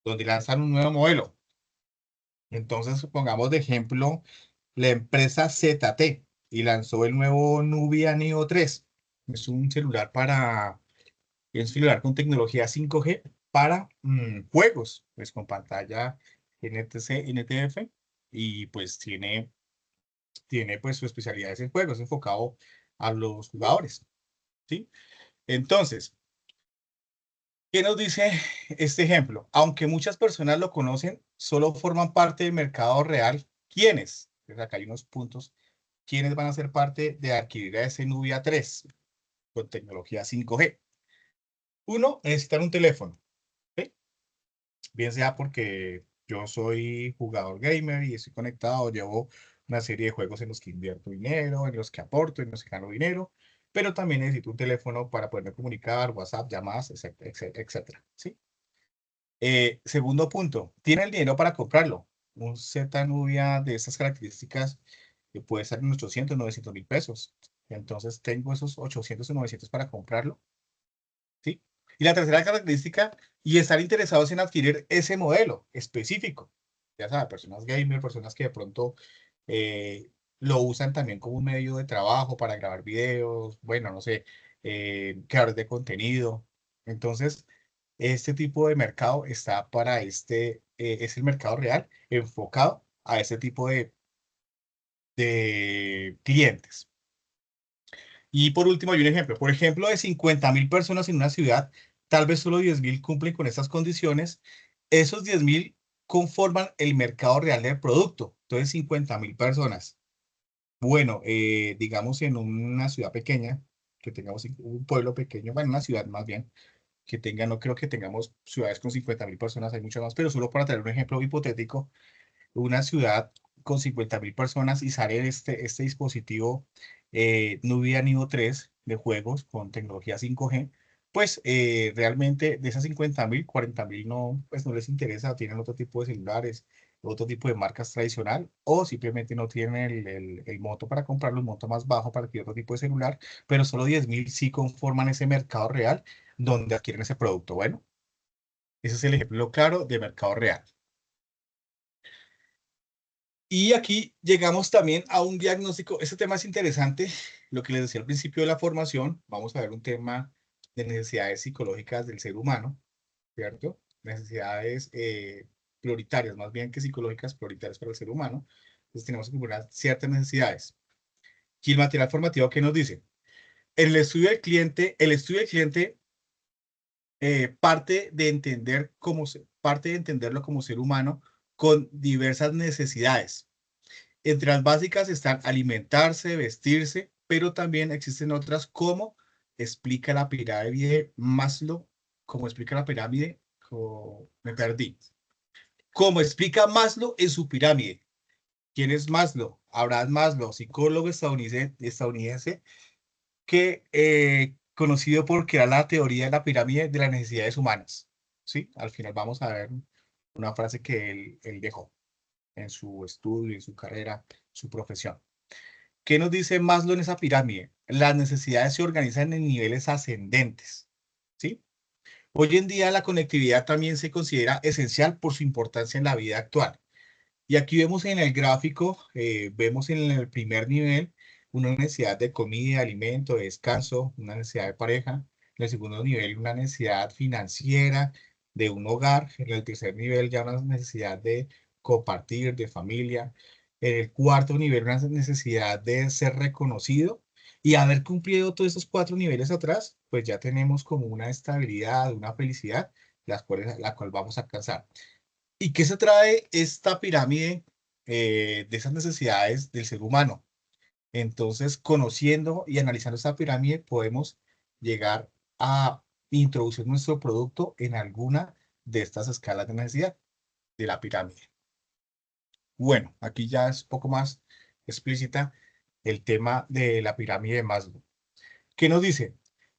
donde lanzan un nuevo modelo. Entonces, pongamos de ejemplo la empresa ZT y lanzó el nuevo Nubia Neo 3. Es un celular con tecnología 5G para juegos, pues con pantalla NTC, NTF y pues tiene pues su especialidad en juegos, enfocado a los jugadores, ¿sí? Entonces, ¿qué nos dice este ejemplo? Aunque muchas personas lo conocen, solo forman parte del mercado real. ¿Quiénes? Pues acá hay unos puntos. ¿Quiénes van a ser parte de adquirir a ese Nubia 3 con tecnología 5G? Uno, necesitan un teléfono, ¿sí? Bien sea porque yo soy jugador gamer y estoy conectado, llevo una serie de juegos en los que invierto dinero, en los que aporto, en los que gano dinero, pero también necesito un teléfono para poderme comunicar, WhatsApp, llamadas, etcétera, etcétera, ¿sí? Segundo punto, tiene el dinero para comprarlo. Un Z Nubia de estas características puede estar en 800, 900.000 pesos. Entonces tengo esos 800 o 900 para comprarlo, ¿sí? Y la tercera característica, y estar interesados en adquirir ese modelo específico. Ya sabes, personas gamer, personas que de pronto lo usan también como un medio de trabajo para grabar videos, bueno, no sé, creadores de contenido. Entonces, este tipo de mercado está para es el mercado real enfocado a este tipo de clientes. Y por último, hay un ejemplo. Por ejemplo, de 50.000 personas en una ciudad, tal vez solo 10.000 cumplen con estas condiciones. Esos 10.000 conforman el mercado real del producto. Entonces, 50.000 personas. Bueno, digamos en una ciudad pequeña, que tengamos un pueblo pequeño, bueno, una ciudad más bien, que tenga, no creo que tengamos ciudades con 50.000 personas, hay muchas más, pero solo para traer un ejemplo hipotético, una ciudad con 50.000 personas y sale este dispositivo Nubia Neo 3 de juegos con tecnología 5G, pues realmente de esas 50.000, 40.000 no, pues no les interesa, tienen otro tipo de celulares, otro tipo de marcas tradicional, o simplemente no tienen el monto para comprarlo, el monto más bajo para adquirir otro tipo de celular, pero solo 10.000 sí conforman ese mercado real donde adquieren ese producto. Bueno, ese es el ejemplo claro de mercado real. Y aquí llegamos también a un diagnóstico. Este tema es interesante. Lo que les decía al principio de la formación, vamos a ver un tema de necesidades psicológicas del ser humano, ¿cierto? Necesidades prioritarias, más bien que psicológicas, prioritarias para el ser humano. Entonces tenemos que cubrir ciertas necesidades. Y el material formativo, ¿qué nos dice? El estudio del cliente parte de entenderlo como ser humano con diversas necesidades. Entre las básicas están alimentarse, vestirse, pero también existen otras como explica la pirámide de Maslow, como explica la pirámide, me perdí. Como explica Maslow en su pirámide. ¿Quién es Maslow? Abraham Maslow, psicólogo estadounidense que conocido por crear la teoría de la pirámide de las necesidades humanas. ¿Sí? Al final vamos a ver una frase que él dejó en su estudio, en su carrera, su profesión. ¿Qué nos dice Maslow en esa pirámide? Las necesidades se organizan en niveles ascendentes, ¿sí? Hoy en día la conectividad también se considera esencial por su importancia en la vida actual. Y aquí vemos en el gráfico, vemos en el primer nivel una necesidad de comida, alimento, de descanso, una necesidad de pareja. En el segundo nivel, una necesidad financiera de un hogar. En el tercer nivel, ya una necesidad de compartir, de familia. En el cuarto nivel, una necesidad de ser reconocido. Y haber cumplido todos esos 4 niveles atrás, pues ya tenemos como una estabilidad, una felicidad, la cual vamos a alcanzar. ¿Y qué se trae esta pirámide de esas necesidades del ser humano. Entonces, conociendo y analizando esta pirámide, podemos llegar a introducir nuestro producto en alguna de estas escalas de necesidad de la pirámide. Bueno, aquí ya es un poco más explícita el tema de la pirámide de Maslow. ¿Qué nos dice?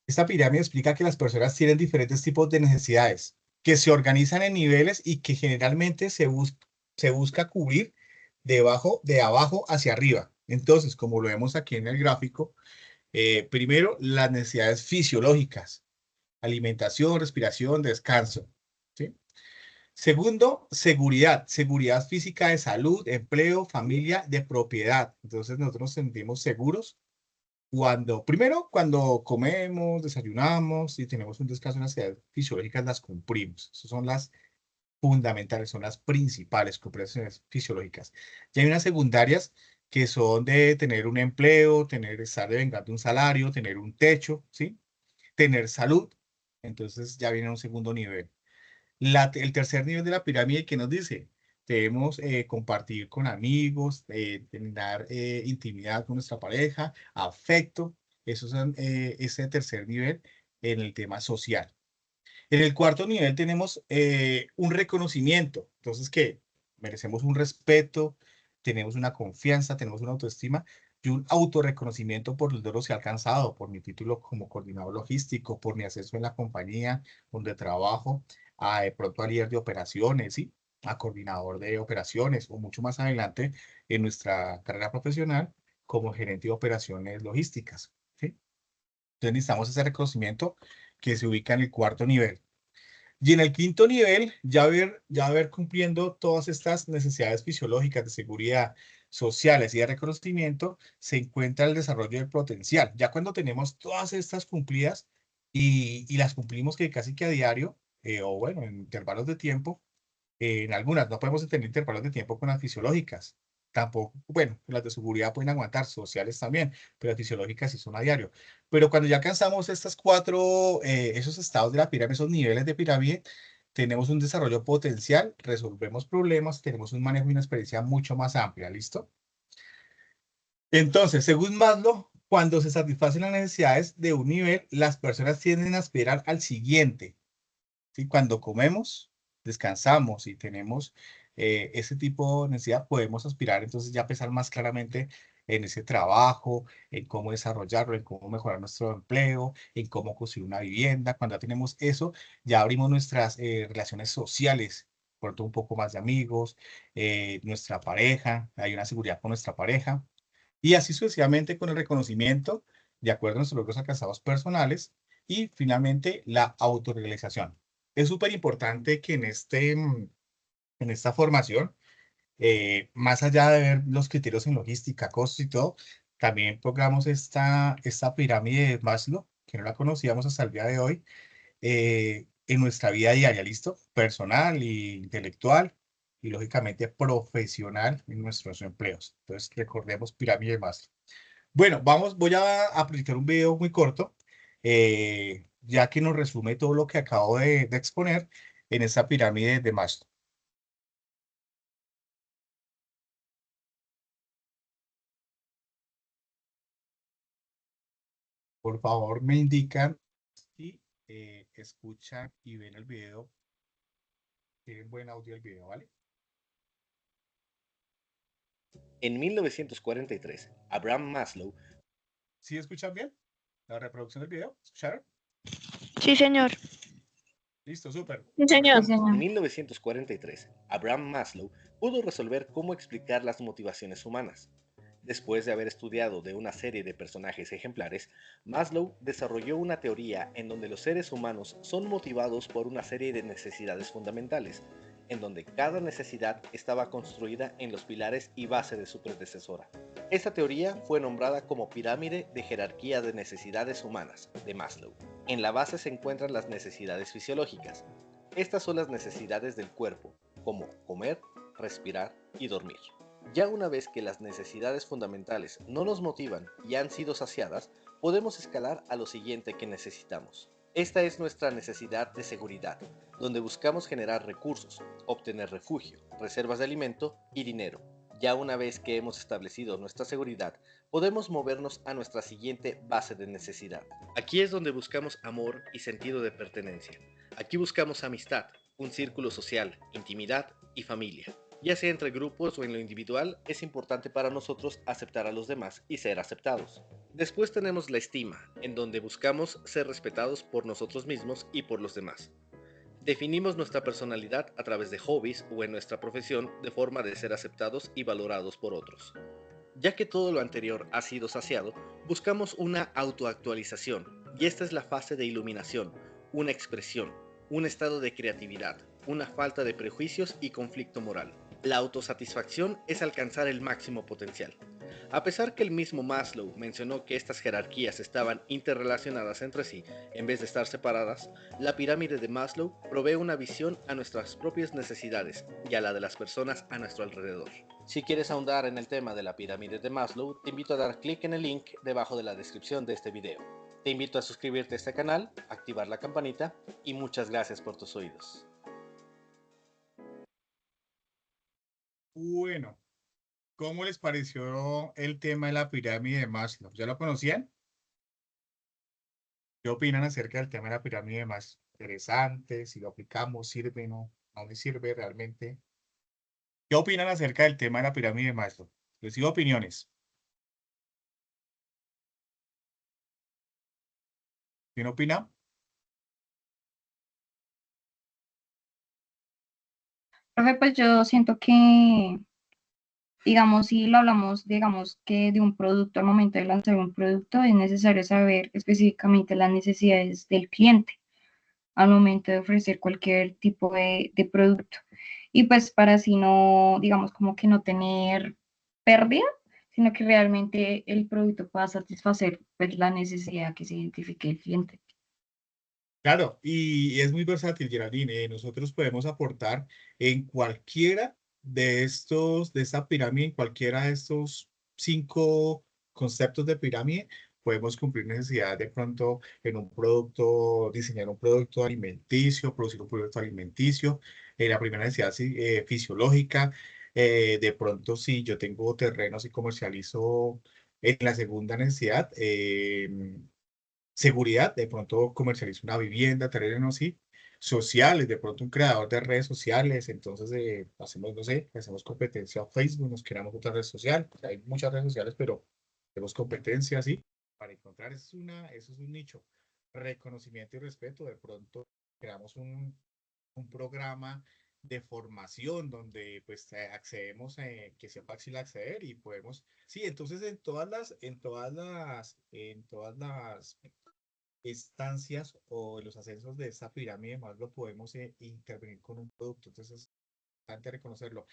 Esta pirámide explica que las personas tienen diferentes tipos de necesidades, que se organizan en niveles y que generalmente se busca cubrir de abajo hacia arriba. Entonces, como lo vemos aquí en el gráfico, primero las necesidades fisiológicas, alimentación, respiración, descanso. ¿Sí? Segundo, seguridad, seguridad física de salud, empleo, familia, de propiedad. Entonces nosotros nos sentimos seguros primero, cuando comemos, desayunamos y tenemos un descanso en las necesidades fisiológicas, las cumplimos. Esas son las fundamentales, son las principales comprensiones fisiológicas. Y hay unas secundarias que son de tener un empleo, estar devengando un salario, tener un techo, ¿sí? Tener salud. Entonces ya viene un segundo nivel. El tercer nivel de la pirámide, ¿qué nos dice? Debemos compartir con amigos, tener intimidad con nuestra pareja, afecto. Eso son ese tercer nivel en el tema social. En el cuarto nivel tenemos un reconocimiento. Entonces, ¿qué? Merecemos un respeto, tenemos una confianza, tenemos una autoestima y un autorreconocimiento por los logros que he alcanzado, por mi título como coordinador logístico, por mi ascenso en la compañía donde trabajo, de pronto a líder de operaciones, ¿sí? A coordinador de operaciones o mucho más adelante en nuestra carrera profesional como gerente de operaciones logísticas, ¿sí? Entonces necesitamos ese reconocimiento que se ubica en el cuarto nivel. Y en el quinto nivel, ya ver cumpliendo todas estas necesidades fisiológicas de seguridad, sociales y de reconocimiento, se encuentra el desarrollo del potencial. Ya cuando tenemos todas estas cumplidas y las cumplimos que casi que a diario, o bueno, en intervalos de tiempo, en algunas no podemos tener intervalos de tiempo con las fisiológicas. Tampoco, bueno, las de seguridad pueden aguantar, sociales también, pero las fisiológicas sí son a diario. Pero cuando ya alcanzamos estas cuatro, esos estados de la pirámide, esos niveles de pirámide, tenemos un desarrollo potencial, resolvemos problemas, tenemos un manejo y una experiencia mucho más amplia, ¿listo? Entonces, según Maslow, cuando se satisfacen las necesidades de un nivel, las personas tienden a aspirar al siguiente. ¿Sí? Cuando comemos, descansamos y tenemos ese tipo de necesidad, podemos aspirar entonces ya a pensar más claramente en ese trabajo, en cómo desarrollarlo, en cómo mejorar nuestro empleo, en cómo construir una vivienda. Cuando ya tenemos eso, ya abrimos nuestras relaciones sociales, por ejemplo, un poco más de amigos, nuestra pareja, hay una seguridad con nuestra pareja. Y así sucesivamente con el reconocimiento, de acuerdo a nuestros logros alcanzados personales, y finalmente la autorrealización. Es súper importante que en esta formación, más allá de ver los criterios en logística, costos y todo, también pongamos esta pirámide de Maslow, que no la conocíamos hasta el día de hoy, en nuestra vida diaria, ¿listo? Personal e intelectual y lógicamente profesional en nuestros empleos. Entonces, recordemos pirámide de Maslow. Bueno, voy a presentar un video muy corto, ya que nos resume todo lo que acabo de exponer en esa pirámide de Maslow. Por favor, me indican si escuchan y ven el video. Tienen buen audio el video, ¿vale? En 1943, Abraham Maslow. ¿Sí escuchan bien la reproducción del video? ¿Escucharon? Sí, señor. Listo, súper. Sí, señor. En 1943, Abraham Maslow pudo resolver cómo explicar las motivaciones humanas. Después de haber estudiado de una serie de personajes ejemplares, Maslow desarrolló una teoría en donde los seres humanos son motivados por una serie de necesidades fundamentales, en donde cada necesidad estaba construida en los pilares y base de su predecesora. Esta teoría fue nombrada como pirámide de jerarquía de necesidades humanas de Maslow. En la base se encuentran las necesidades fisiológicas. Estas son las necesidades del cuerpo, como comer, respirar y dormir. Ya una vez que las necesidades fundamentales no nos motivan y han sido saciadas, podemos escalar a lo siguiente que necesitamos. Esta es nuestra necesidad de seguridad, donde buscamos generar recursos, obtener refugio, reservas de alimento y dinero. Ya una vez que hemos establecido nuestra seguridad, podemos movernos a nuestra siguiente base de necesidad. Aquí es donde buscamos amor y sentido de pertenencia. Aquí buscamos amistad, un círculo social, intimidad y familia. Ya sea entre grupos o en lo individual, es importante para nosotros aceptar a los demás y ser aceptados. Después tenemos la estima, en donde buscamos ser respetados por nosotros mismos y por los demás. Definimos nuestra personalidad a través de hobbies o en nuestra profesión de forma de ser aceptados y valorados por otros. Ya que todo lo anterior ha sido saciado, buscamos una autoactualización, y esta es la fase de iluminación, una expresión, un estado de creatividad, una falta de prejuicios y conflicto moral. La autosatisfacción es alcanzar el máximo potencial. A pesar que el mismo Maslow mencionó que estas jerarquías estaban interrelacionadas entre sí en vez de estar separadas, la pirámide de Maslow provee una visión a nuestras propias necesidades y a la de las personas a nuestro alrededor. Si quieres ahondar en el tema de la pirámide de Maslow, te invito a dar clic en el link debajo de la descripción de este video. Te invito a suscribirte a este canal, activar la campanita y muchas gracias por tus oídos. Bueno, ¿cómo les pareció el tema de la pirámide de Maslow? ¿Ya lo conocían? ¿Qué opinan acerca del tema de la pirámide de Maslow? Interesante, si lo aplicamos, sirve, no me sirve realmente. ¿Qué opinan acerca del tema de la pirámide de Maslow? Recibo opiniones. ¿Quién opina? Profe, pues yo siento que, digamos, si lo hablamos, digamos, que de un producto, al momento de lanzar un producto, es necesario saber específicamente las necesidades del cliente al momento de ofrecer cualquier tipo de producto. Y pues para así no, digamos, como que no tener pérdida, sino que realmente el producto pueda satisfacer pues la necesidad que se identifique el cliente. Claro, y es muy versátil, Geraldine. Nosotros podemos aportar en cualquiera de esta pirámide, en cualquiera de estos 5 conceptos de pirámide, podemos cumplir necesidad de pronto en un producto, diseñar un producto alimenticio, producir un producto alimenticio, en la primera necesidad sí, fisiológica, de pronto si yo tengo terrenos y comercializo en la segunda necesidad, seguridad, de pronto comercializo una vivienda, terrenos, sí, sociales, de pronto un creador de redes sociales, entonces hacemos, no sé, hacemos competencia a Facebook, nos creamos otra red social, o sea, hay muchas redes sociales, pero hacemos competencia, sí, para encontrar, eso es un nicho, reconocimiento y respeto, de pronto creamos un programa de formación donde pues accedemos, que sea fácil acceder y podemos, sí, entonces en todas las estancias o los ascensos de esta pirámide más lo podemos intervenir con un producto. Entonces es importante reconocerlo.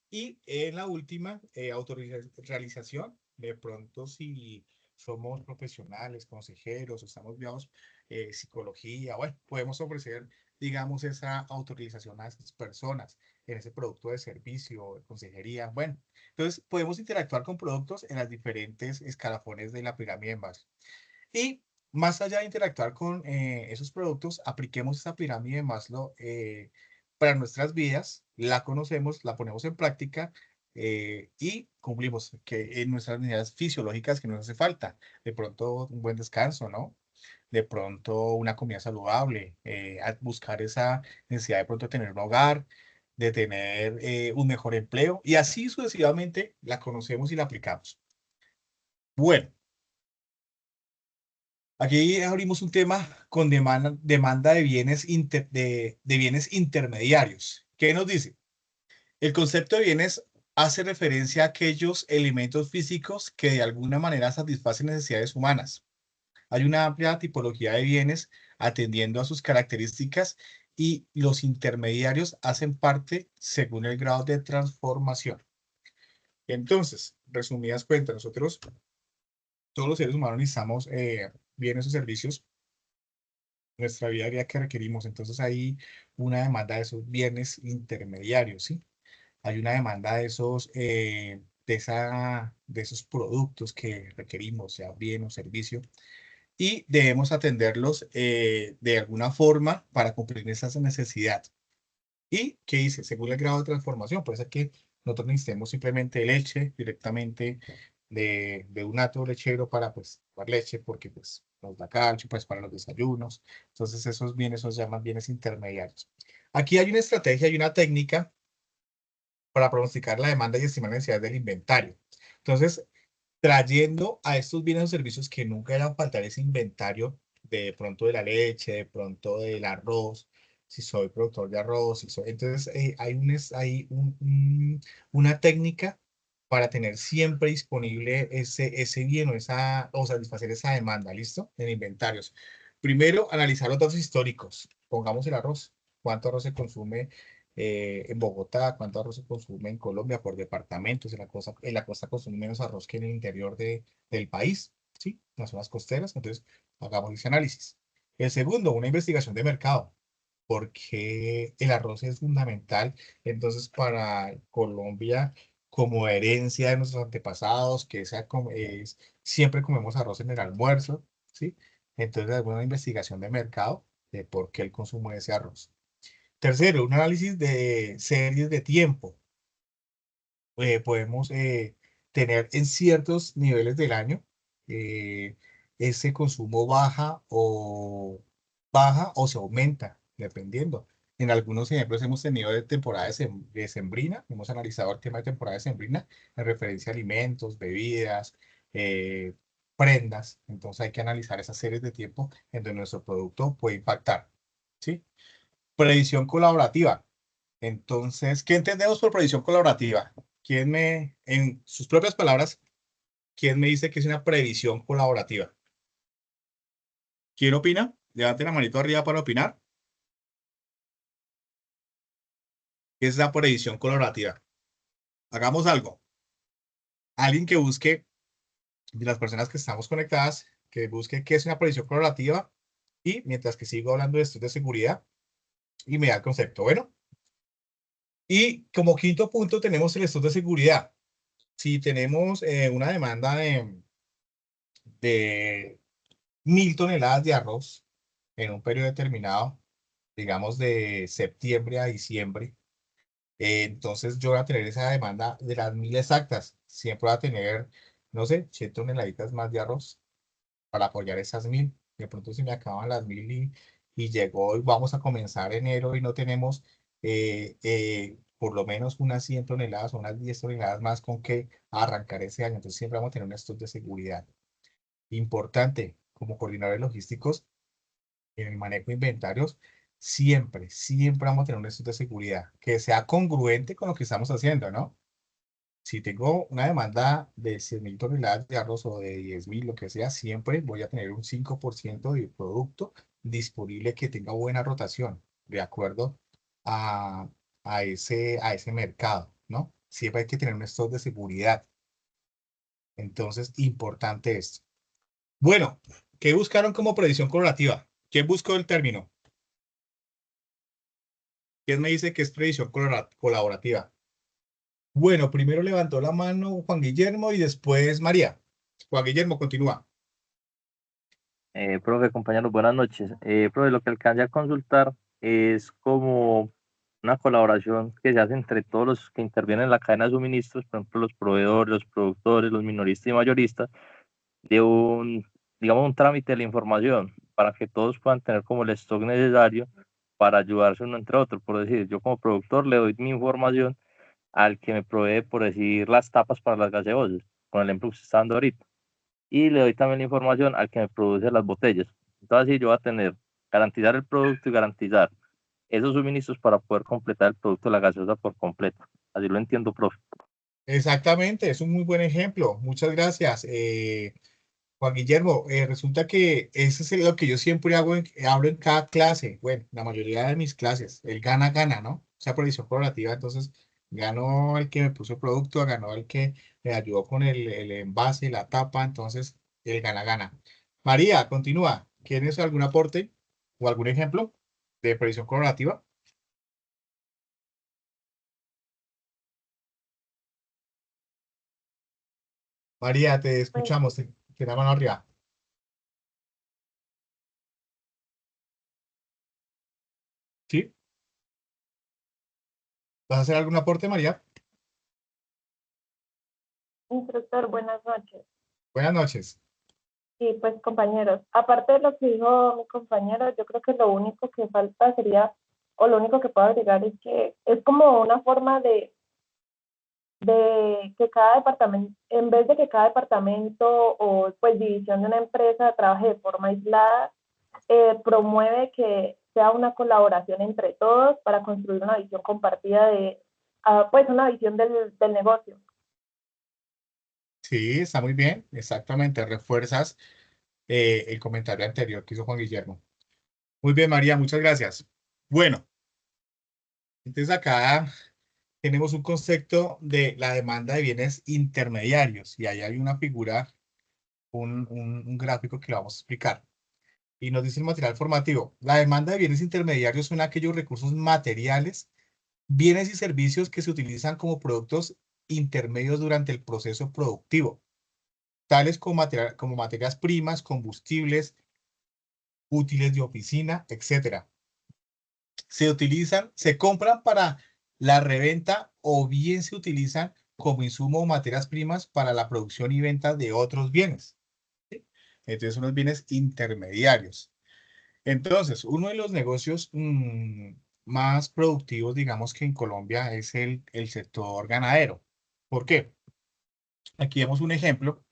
Y en la última, autorrealización, de pronto si somos profesionales, consejeros, o estamos viados, psicología, bueno, podemos ofrecer, digamos, esa autorización a esas personas en ese producto de servicio, de consejería, bueno, entonces podemos interactuar con productos en las diferentes escalafones de la pirámide en base. Y más allá de interactuar con esos productos, apliquemos esta pirámide de Maslow para nuestras vidas, la conocemos, la ponemos en práctica y cumplimos que en nuestras necesidades fisiológicas que nos hace falta. De pronto un buen descanso, ¿no? De pronto una comida saludable, buscar esa necesidad de pronto de tener un hogar, de tener un mejor empleo y así sucesivamente la conocemos y la aplicamos. Bueno. Aquí abrimos un tema con demanda de de bienes intermediarios. ¿Qué nos dice? El concepto de bienes hace referencia a aquellos elementos físicos que de alguna manera satisfacen necesidades humanas. Hay una amplia tipología de bienes atendiendo a sus características y los intermediarios hacen parte según el grado de transformación. Entonces, resumidas cuentas, nosotros, todos los seres humanos necesitamos bienes o servicios nuestra vida diaria que requerimos. Entonces hay una demanda de esos bienes intermediarios, ¿sí? Hay una demanda de esos productos que requerimos, sea bien o servicio, y debemos atenderlos de alguna forma para cumplir esas necesidades. ¿Y qué dice? Según el grado de transformación, puede ser que nosotros necesitemos simplemente leche directamente de un hato lechero para pues dar leche porque pues nos da calcio pues para los desayunos. Entonces esos bienes se llaman bienes intermediarios. Aquí hay una estrategia y una técnica para pronosticar la demanda y estimar la necesidad del inventario. Entonces, trayendo a estos bienes o servicios que nunca era faltar ese inventario de pronto de la leche, de pronto del arroz, si soy productor de arroz, si soy... Entonces, hay una técnica para tener siempre disponible ese bien o satisfacer esa demanda, ¿listo? En inventarios. Primero, analizar los datos históricos. Pongamos el arroz. ¿Cuánto arroz se consume en Bogotá? ¿Cuánto arroz se consume en Colombia por departamentos? En la costa consume menos arroz que en el interior del país, ¿sí? En las zonas costeras. Entonces, hagamos ese análisis. El segundo, una investigación de mercado, porque el arroz es fundamental. Entonces, para Colombia, como herencia de nuestros antepasados, siempre comemos arroz en el almuerzo, ¿sí? Entonces, alguna investigación de mercado de por qué el consumo de ese arroz. Tercero, un análisis de series de tiempo. Podemos tener en ciertos niveles del año eh, ese consumo baja o se aumenta, dependiendo. En algunos ejemplos hemos tenido de temporada de sembrina, hemos analizado el tema de temporada de sembrina en referencia a alimentos, bebidas, eh, prendas. Entonces hay que analizar esas series de tiempo en donde nuestro producto puede impactar, ¿sí? Predicción colaborativa. Entonces, ¿qué entendemos por predicción colaborativa? En sus propias palabras, quién me dice que es una previsión colaborativa? ¿Quién opina? Levante la manito arriba para opinar. ¿Qué es la predicción colaborativa? Hagamos algo. Alguien que busque, de las personas que estamos conectadas, que busque qué es una predicción colaborativa y mientras que sigo hablando de esto de seguridad y me da el concepto. Bueno, y como quinto punto tenemos el stock de seguridad. Si tenemos una demanda de 1.000 toneladas de arroz en un periodo determinado, digamos de septiembre a diciembre, entonces yo voy a tener esa demanda de las 1.000 exactas. Siempre voy a tener, no sé, 100 toneladitas más de arroz para apoyar esas 1.000. De pronto se me acaban las 1.000 y llegó y vamos a comenzar enero y no tenemos por lo menos unas 100 toneladas o unas 10 toneladas más con que arrancar ese año. Entonces siempre vamos a tener un stock de seguridad. Importante, como coordinadores logísticos, en el manejo de inventarios, siempre vamos a tener un estudio de seguridad que sea congruente con lo que estamos haciendo, ¿no? Si tengo una demanda de 100.000 toneladas de arroz o de 10.000, lo que sea, siempre voy a tener un 5% de producto disponible que tenga buena rotación, de acuerdo a, a ese mercado, ¿no? Siempre hay que tener un stock de seguridad. Entonces, importante esto. Bueno, ¿qué buscaron como predicción correlativa? ¿Quién buscó el término? ¿Quién me dice que es predicción colaborativa? Bueno, primero levantó la mano Juan Guillermo y después María. Juan Guillermo, continúa. Profe, compañeros, buenas noches. Profe, lo que alcancé a consultar es como una colaboración que se hace entre todos los que intervienen en la cadena de suministros, por ejemplo, los proveedores, los productores, los minoristas y mayoristas, de digamos, un trámite de la información para que todos puedan tener como el stock necesario para ayudarse uno entre otros. Por decir, yo como productor le doy mi información al que me provee, por decir, las tapas para las gaseosas, con el ejemplo que se está dando ahorita, y le doy también la información al que me produce las botellas. Entonces, así yo voy a tener, garantizar el producto y garantizar esos suministros para poder completar el producto de la gaseosa por completo. Así lo entiendo, profe. Exactamente, es un muy buen ejemplo. Muchas gracias, Juan Guillermo. Resulta que ese es lo que yo siempre hablo en cada clase. Bueno, la mayoría de mis clases, el gana-gana, ¿no? Esa predicción correlativa, entonces ganó el que me puso el producto, ganó el que me ayudó con el envase, la tapa, entonces el gana-gana. María, continúa. ¿Tienes algún aporte o algún ejemplo de predicción correlativa? María, te escuchamos. Tiene la mano arriba. ¿Sí? ¿Vas a hacer algún aporte, María? Instructor, buenas noches. Buenas noches. Y pues compañeros, aparte de lo que dijo mi compañero, yo creo que lo único que falta sería, o lo único que puedo agregar es que es como una forma de que cada departamento, en vez de que cada departamento o pues división de una empresa trabaje de forma aislada, promueve que sea una colaboración entre todos para construir una visión compartida de, pues una visión del negocio. Sí, está muy bien, exactamente. Refuerzas el comentario anterior que hizo Juan Guillermo. Muy bien, María, muchas gracias. Bueno, entonces acá tenemos un concepto de la demanda de bienes intermediarios y ahí hay una figura, un gráfico que lo vamos a explicar. Y nos dice el material formativo, la demanda de bienes intermediarios son aquellos recursos materiales, bienes y servicios que se utilizan como productos intermedios durante el proceso productivo, tales como materias primas, combustibles, útiles de oficina, etcétera. Se compran para la reventa o bien se utilizan como insumo o materias primas para la producción y venta de otros bienes. ¿Sí? Entonces son los bienes intermediarios. Entonces, uno de los negocios más productivos, digamos que en Colombia, es el sector ganadero. ¿Por qué? Aquí vemos un ejemplo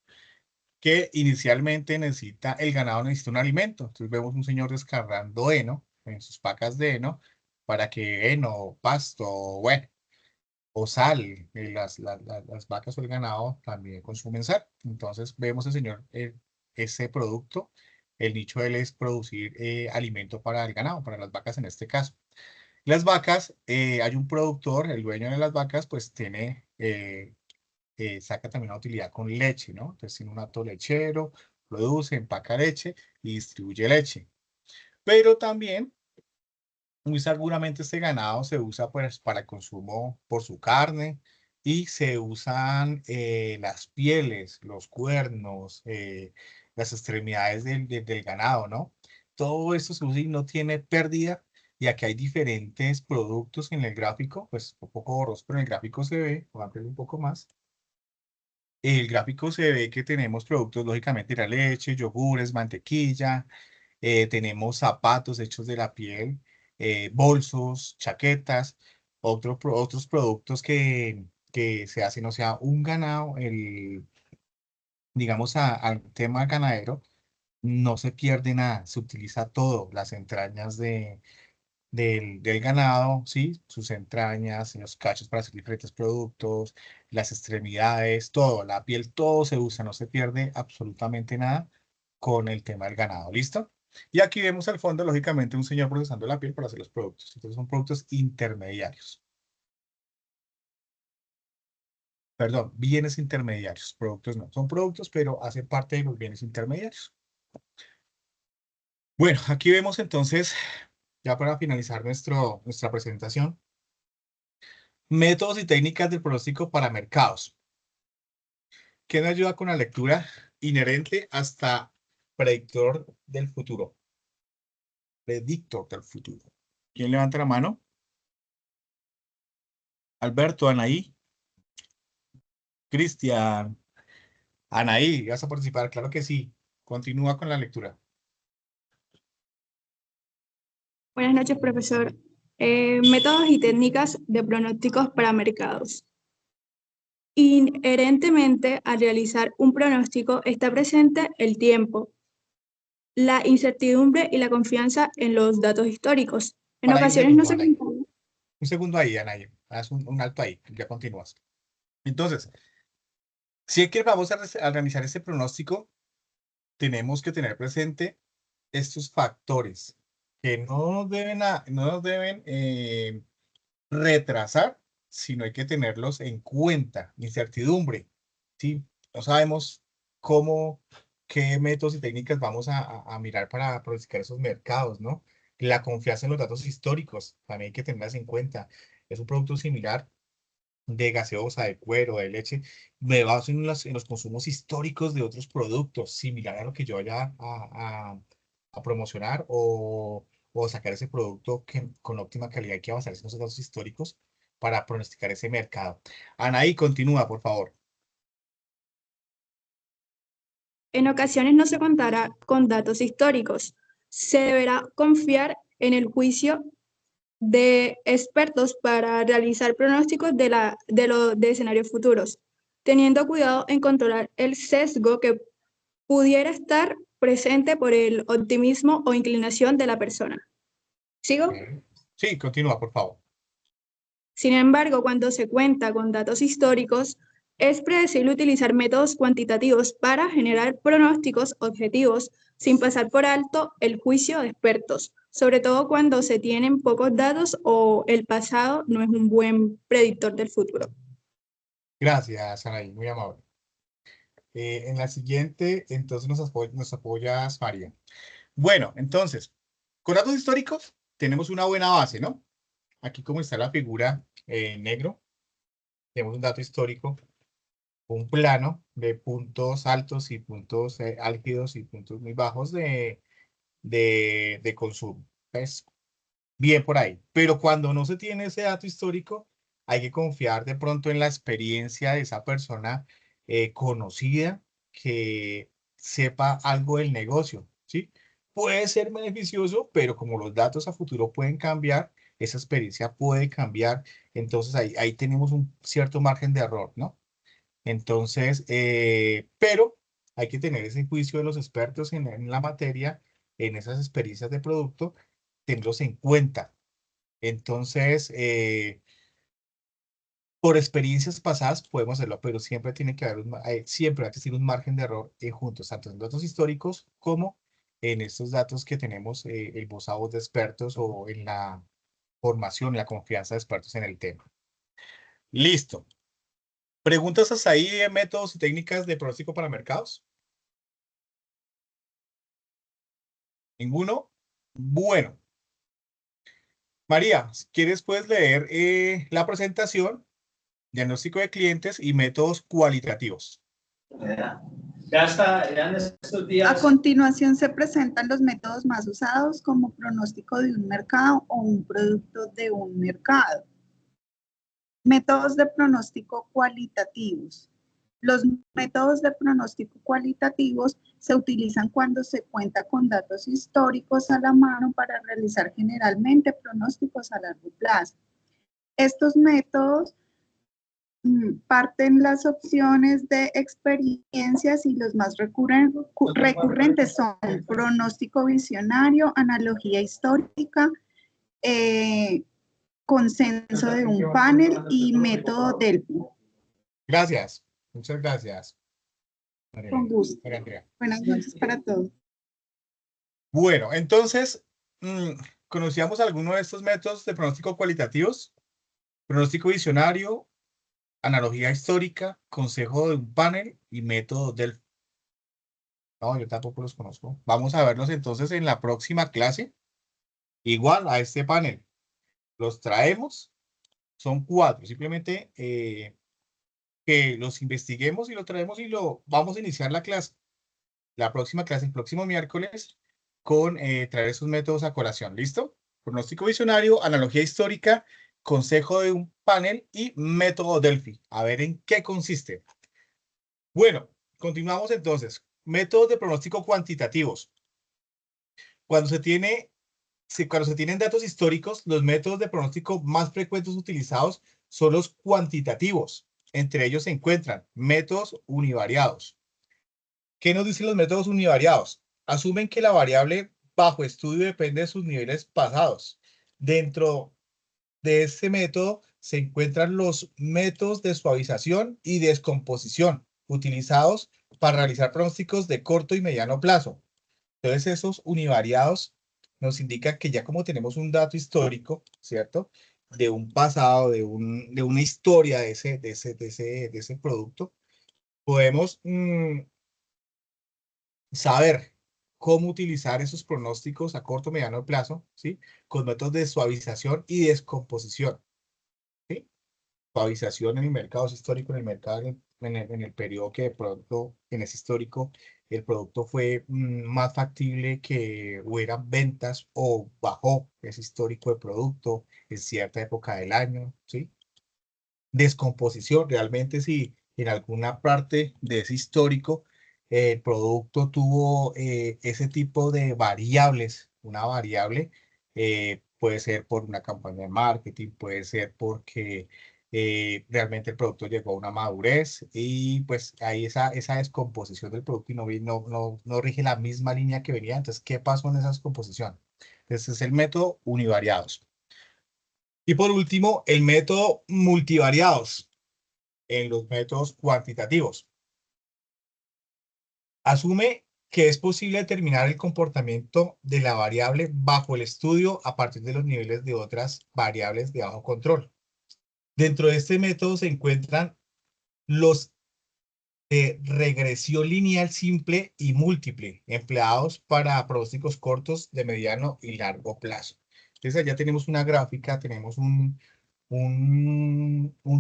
que inicialmente el ganado necesita un alimento. Entonces vemos un señor descargando heno en sus pacas de heno para que heno, pasto, bueno, o sal, las vacas o el ganado también consumen sal. Entonces vemos el señor, ese producto, el nicho de él es producir alimento para el ganado, para las vacas en este caso. Las vacas, hay un productor, el dueño de las vacas, pues saca también una utilidad con leche, ¿no? Entonces tiene un hato lechero, produce, empaca leche y distribuye leche. Pero también, muy seguramente este ganado se usa pues para el consumo por su carne y se usan las pieles, los cuernos, las extremidades del ganado, ¿no? Todo esto se usa y no tiene pérdida. Y aquí hay diferentes productos en el gráfico, pues un poco borroso, pero en el gráfico se ve, voy a ampliar un poco más. El gráfico se ve que tenemos productos, lógicamente, de la leche, yogures, mantequilla, tenemos zapatos hechos de la piel, bolsos, chaquetas, otros productos que se hacen, o sea, un ganado, digamos, al tema ganadero, no se pierde nada, se utiliza todo, las entrañas del ganado, ¿sí? Sus entrañas, los cachos para hacer diferentes productos, las extremidades, todo, la piel, todo se usa, no se pierde absolutamente nada con el tema del ganado, ¿listo? Y aquí vemos al fondo, lógicamente, un señor procesando la piel para hacer los productos. Entonces son productos intermediarios. Perdón, bienes intermediarios, productos no. Son productos, pero hacen parte de los bienes intermediarios. Bueno, aquí vemos entonces, ya para finalizar nuestra presentación, métodos y técnicas del pronóstico para mercados. ¿Qué nos ayuda con la lectura inherente hasta predictor del futuro? Predictor del futuro. ¿Quién levanta la mano? Alberto, Anaí, Cristian, Anaí, ¿vas a participar? Claro que sí. Continúa con la lectura. Buenas noches, profesor. Métodos y técnicas de pronósticos para mercados. Inherentemente, al realizar un pronóstico está presente el tiempo, la incertidumbre y la confianza en los datos históricos. En Para ahí ocasiones no se Anaí. cuentan. Un segundo ahí, Anaí. Haz un alto ahí, ya continúas. Entonces, si es que vamos a realizar este pronóstico, tenemos que tener presente estos factores que no nos deben retrasar, sino hay que tenerlos en cuenta. Incertidumbre, ¿sí? No sabemos qué métodos y técnicas vamos a mirar para pronosticar esos mercados, ¿no? La confianza en los datos históricos, también hay que tenerlas en cuenta. Es un producto similar de gaseosa, de cuero, de leche, me baso en los consumos históricos de otros productos, similar a lo que yo vaya a promocionar o sacar ese producto con óptima calidad. Hay que basarse en esos datos históricos para pronosticar ese mercado. Anaí, continúa, por favor. En ocasiones no se contará con datos históricos. Se deberá confiar en el juicio de expertos para realizar pronósticos de escenarios futuros, teniendo cuidado en controlar el sesgo que pudiera estar presente por el optimismo o inclinación de la persona. ¿Sigo? Ok. Sí, continúa, por favor. Sin embargo, cuando se cuenta con datos históricos, es predecible utilizar métodos cuantitativos para generar pronósticos objetivos sin pasar por alto el juicio de expertos, sobre todo cuando se tienen pocos datos o el pasado no es un buen predictor del futuro. Gracias, Anaí, muy amable. En la siguiente, entonces nos apoyas, María. Bueno, entonces, con datos históricos tenemos una buena base, ¿no? Aquí como está la figura en negro, tenemos un dato histórico, un plano de puntos altos y puntos álgidos y puntos muy bajos de consumo. ¿Ves? Bien por ahí. Pero cuando no se tiene ese dato histórico, hay que confiar de pronto en la experiencia de esa persona conocida que sepa algo del negocio, ¿sí? Puede ser beneficioso, pero como los datos a futuro pueden cambiar, esa experiencia puede cambiar, entonces ahí tenemos un cierto margen de error, ¿no? Entonces, pero hay que tener ese juicio de los expertos en la materia, en esas experiencias de producto, tenerlos en cuenta. Entonces, por experiencias pasadas podemos hacerlo, pero siempre tiene que haber siempre va a existir un margen de error juntos, tanto en datos históricos como en estos datos que tenemos el voz a voz de expertos o en la formación, la confianza de expertos en el tema. Listo. ¿Preguntas hasta ahí de métodos y técnicas de pronóstico para mercados? ¿Ninguno? Bueno. María, si quieres puedes leer la presentación, diagnóstico de clientes y métodos cualitativos. Ya está, ya en estos días. A continuación se presentan los métodos más usados como pronóstico de un mercado o un producto de un mercado. Métodos de pronóstico cualitativos. Los métodos de pronóstico cualitativos se utilizan cuando se cuenta con datos históricos a la mano para realizar generalmente pronósticos a largo plazo. Estos métodos parten las opciones de experiencias y los más recurrentes son pronóstico visionario, analogía histórica, consenso de un panel y método Delphi. Gracias, muchas gracias. Con gusto. Buenas noches para todos. Bueno, entonces, ¿conocíamos alguno de estos métodos de pronóstico cualitativos? Pronóstico visionario, analogía histórica, consejo de un panel y método Delphi. No, yo tampoco los conozco. Vamos a verlos entonces en la próxima clase. Igual a este panel. Los traemos. Son 4. Simplemente que los investiguemos y lo traemos y lo vamos a iniciar la clase. La próxima clase, el próximo miércoles, con traer esos métodos a colación. ¿Listo? Pronóstico visionario, analogía histórica, consejo de un panel y método Delphi. A ver en qué consiste. Bueno, continuamos entonces. Métodos de pronóstico cuantitativos. Cuando se tienen datos históricos, los métodos de pronóstico más frecuentes utilizados son los cuantitativos. Entre ellos se encuentran métodos univariados. ¿Qué nos dicen los métodos univariados? Asumen que la variable bajo estudio depende de sus niveles pasados. Dentro de este método se encuentran los métodos de suavización y descomposición utilizados para realizar pronósticos de corto y mediano plazo. Entonces, esos univariados nos indican que ya como tenemos un dato histórico, ¿cierto? De un pasado, de una historia de ese producto, podemos saber cómo utilizar esos pronósticos a corto o mediano plazo, ¿sí? Con métodos de suavización y descomposición, ¿sí? Suavización en el mercado histórico, en el mercado, en el periodo que de pronto, en ese histórico, el producto fue más factible que hubieran ventas o bajó ese histórico de producto en cierta época del año, ¿sí? Descomposición, realmente si en alguna parte de ese histórico el producto tuvo ese tipo de variables. Una variable puede ser por una campaña de marketing, puede ser porque realmente el producto llegó a una madurez y pues hay esa descomposición del producto y no rige la misma línea que venía. Entonces, ¿qué pasó en esa descomposición? Entonces, es el método univariados. Y por último, el método multivariados en los métodos cuantitativos. Asume que es posible determinar el comportamiento de la variable bajo el estudio a partir de los niveles de otras variables de bajo control. Dentro de este método se encuentran los de regresión lineal simple y múltiple, empleados para pronósticos cortos de mediano y largo plazo. Entonces, allá tenemos una gráfica, tenemos un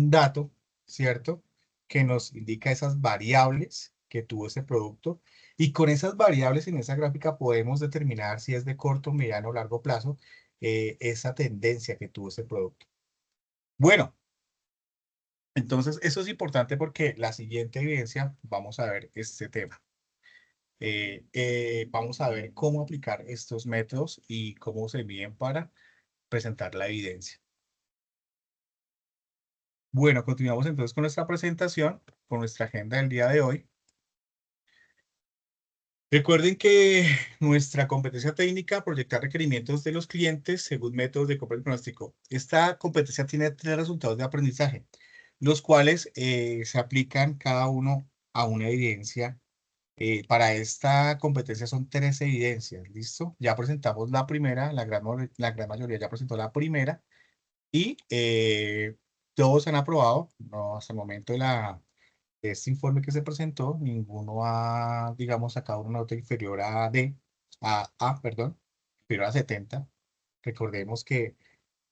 dato, ¿cierto? Que nos indica esas variables que tuvo ese producto. Y con esas variables en esa gráfica podemos determinar si es de corto, mediano o largo plazo esa tendencia que tuvo ese producto. Bueno, entonces eso es importante porque la siguiente evidencia vamos a ver este tema. Vamos a ver cómo aplicar estos métodos y cómo se miden para presentar la evidencia. Bueno, continuamos entonces con nuestra presentación, con nuestra agenda del día de hoy. Recuerden que nuestra competencia técnica, proyectar requerimientos de los clientes según métodos de compra y pronóstico. Esta competencia tiene 3 resultados de aprendizaje, los cuales se aplican cada uno a una evidencia. Para esta competencia son 3 evidencias, ¿listo? Ya presentamos la primera, la gran mayoría ya presentó la primera y todos han aprobado, no, hasta el momento de este informe que se presentó, ninguno ha, digamos, sacado una nota inferior a D, perdón, inferior a 70. Recordemos que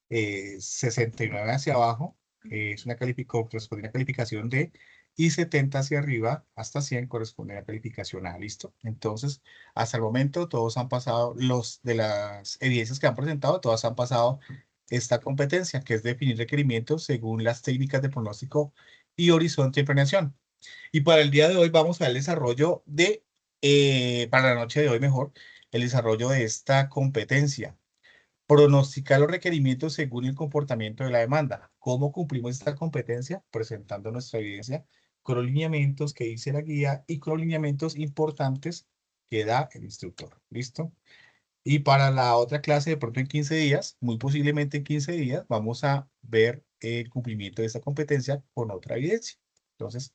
69 hacia abajo es corresponde a una calificación D y 70 hacia arriba hasta 100 corresponde a una calificación A, ¿listo? Entonces, hasta el momento todos han pasado, de las evidencias que han presentado, todas han pasado esta competencia, que es definir requerimientos según las técnicas de pronóstico y horizonte de planeación. Y para el día de hoy vamos a ver el desarrollo para la noche de hoy mejor, el desarrollo de esta competencia. Pronosticar los requerimientos según el comportamiento de la demanda. ¿Cómo cumplimos esta competencia? Presentando nuestra evidencia con los lineamientos que dice la guía y con los lineamientos importantes que da el instructor. ¿Listo? Y para la otra clase, de pronto en 15 días, muy posiblemente en 15 días, vamos a ver el cumplimiento de esta competencia con otra evidencia. Entonces,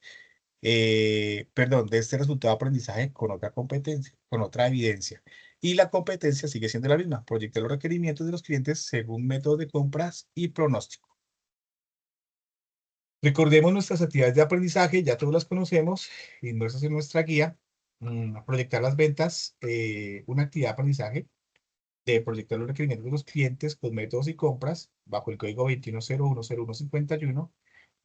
perdón, de este resultado de aprendizaje con otra competencia, con otra evidencia. Y la competencia sigue siendo la misma, proyectar los requerimientos de los clientes según métodos de compras y pronóstico. Recordemos nuestras actividades de aprendizaje, ya todos las conocemos, inmersas en nuestra guía. Proyectar las ventas, una actividad de aprendizaje de proyectar los requerimientos de los clientes con métodos y compras bajo el código 21010151.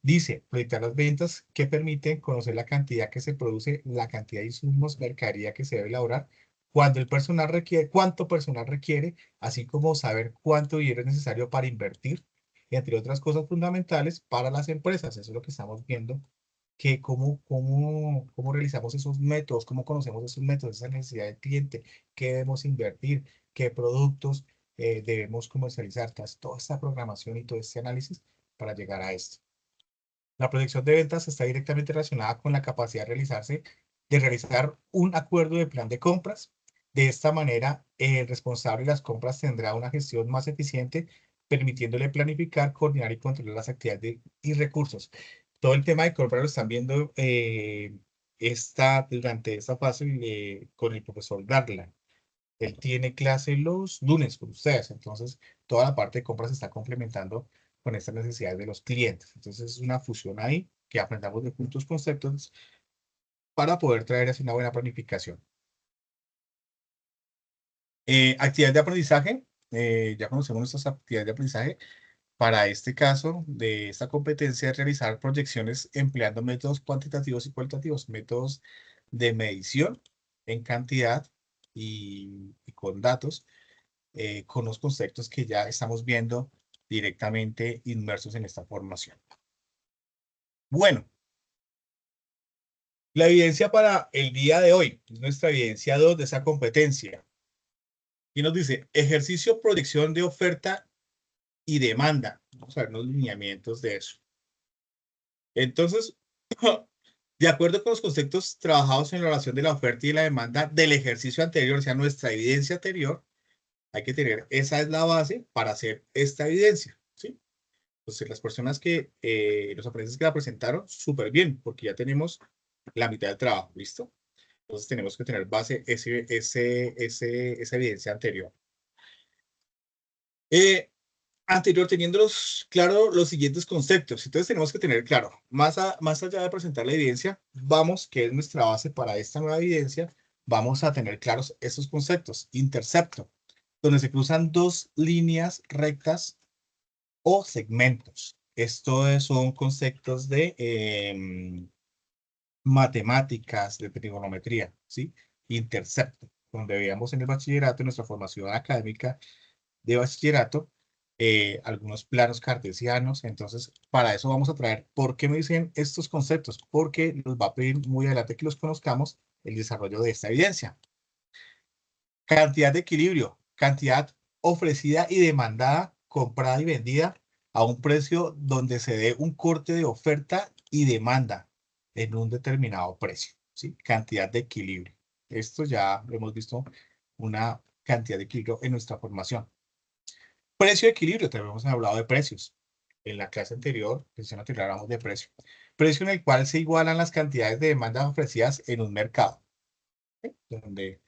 Dice, proyectar las ventas que permiten conocer la cantidad que se produce, la cantidad de insumos, mercadería que se debe elaborar, cuánto personal requiere, así como saber cuánto dinero es necesario para invertir, entre otras cosas fundamentales para las empresas. Eso es lo que estamos viendo, que cómo realizamos esos métodos, cómo conocemos esos métodos, esa necesidad del cliente, qué debemos invertir, qué productos debemos comercializar, toda esta programación y todo este análisis para llegar a esto. La proyección de ventas está directamente relacionada con la capacidad de realizar un acuerdo de plan de compras. De esta manera, el responsable de las compras tendrá una gestión más eficiente, permitiéndole planificar, coordinar y controlar las actividades y recursos. Todo el tema de compras lo están viendo durante esta fase con el profesor Darlan. Él tiene clase los lunes con ustedes, entonces toda la parte de compras se está complementando con estas necesidades de los clientes. Entonces es una fusión ahí que aprendamos de juntos conceptos para poder traer así una buena planificación. Actividades de aprendizaje. Ya conocemos nuestras actividades de aprendizaje. Para este caso de esta competencia, realizar proyecciones empleando métodos cuantitativos y cualitativos, métodos de medición en cantidad y con datos, con los conceptos que ya estamos viendo directamente inmersos en esta formación. Bueno, La evidencia para el día de hoy, es nuestra evidencia 2 de esa competencia. Y nos dice, ejercicio, proyección de oferta y demanda. Vamos a ver los lineamientos de eso. Entonces, de acuerdo con los conceptos trabajados en la relación de la oferta y la demanda del ejercicio anterior, o sea, nuestra evidencia anterior, hay que tener, esa es la base para hacer esta evidencia, ¿sí? Entonces, las personas que, los aprendices que la presentaron, súper bien, porque ya tenemos la mitad del trabajo, ¿listo? Entonces, tenemos que tener base esa evidencia anterior. Anterior, teniendo claro los siguientes conceptos. Entonces, tenemos que tener claro, más allá de presentar la evidencia, vamos, que es nuestra base para esta nueva evidencia, vamos a tener claros estos conceptos. Intercepto, donde se cruzan dos líneas rectas o segmentos. Estos son conceptos de matemáticas, de trigonometría, ¿sí? Intercepto, donde veíamos en el bachillerato, en nuestra formación académica de bachillerato, algunos planos cartesianos. Entonces, para eso vamos a traer, ¿por qué me dicen estos conceptos? Porque nos va a pedir muy adelante que los conozcamos el desarrollo de esta evidencia. Cantidad de equilibrio, cantidad ofrecida y demandada, comprada y vendida a un precio donde se dé un corte de oferta y demanda en un determinado precio, ¿sí? Cantidad de equilibrio. Esto ya lo hemos visto, una cantidad de equilibrio en nuestra formación. Precio de equilibrio, también hemos hablado de precios. En la clase anterior, sesión anterior, hablamos de precio. Precio en el cual se igualan las cantidades de demandas ofrecidas en un mercado, ¿sí? Donde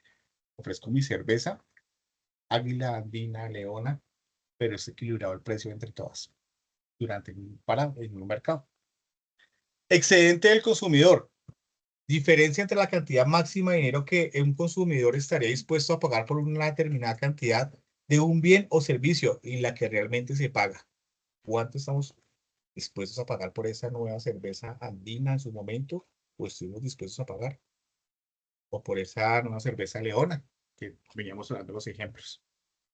ofrezco mi cerveza, Águila, Andina, Leona, pero es equilibrado el precio entre todas en un mercado. Excedente del consumidor. Diferencia entre la cantidad máxima de dinero que un consumidor estaría dispuesto a pagar por una determinada cantidad de un bien o servicio y la que realmente se paga. ¿Cuánto estamos dispuestos a pagar por esa nueva cerveza andina en su momento? ¿O estuvimos dispuestos a pagar? O por esa nueva cerveza Leona, que veníamos hablando de los ejemplos.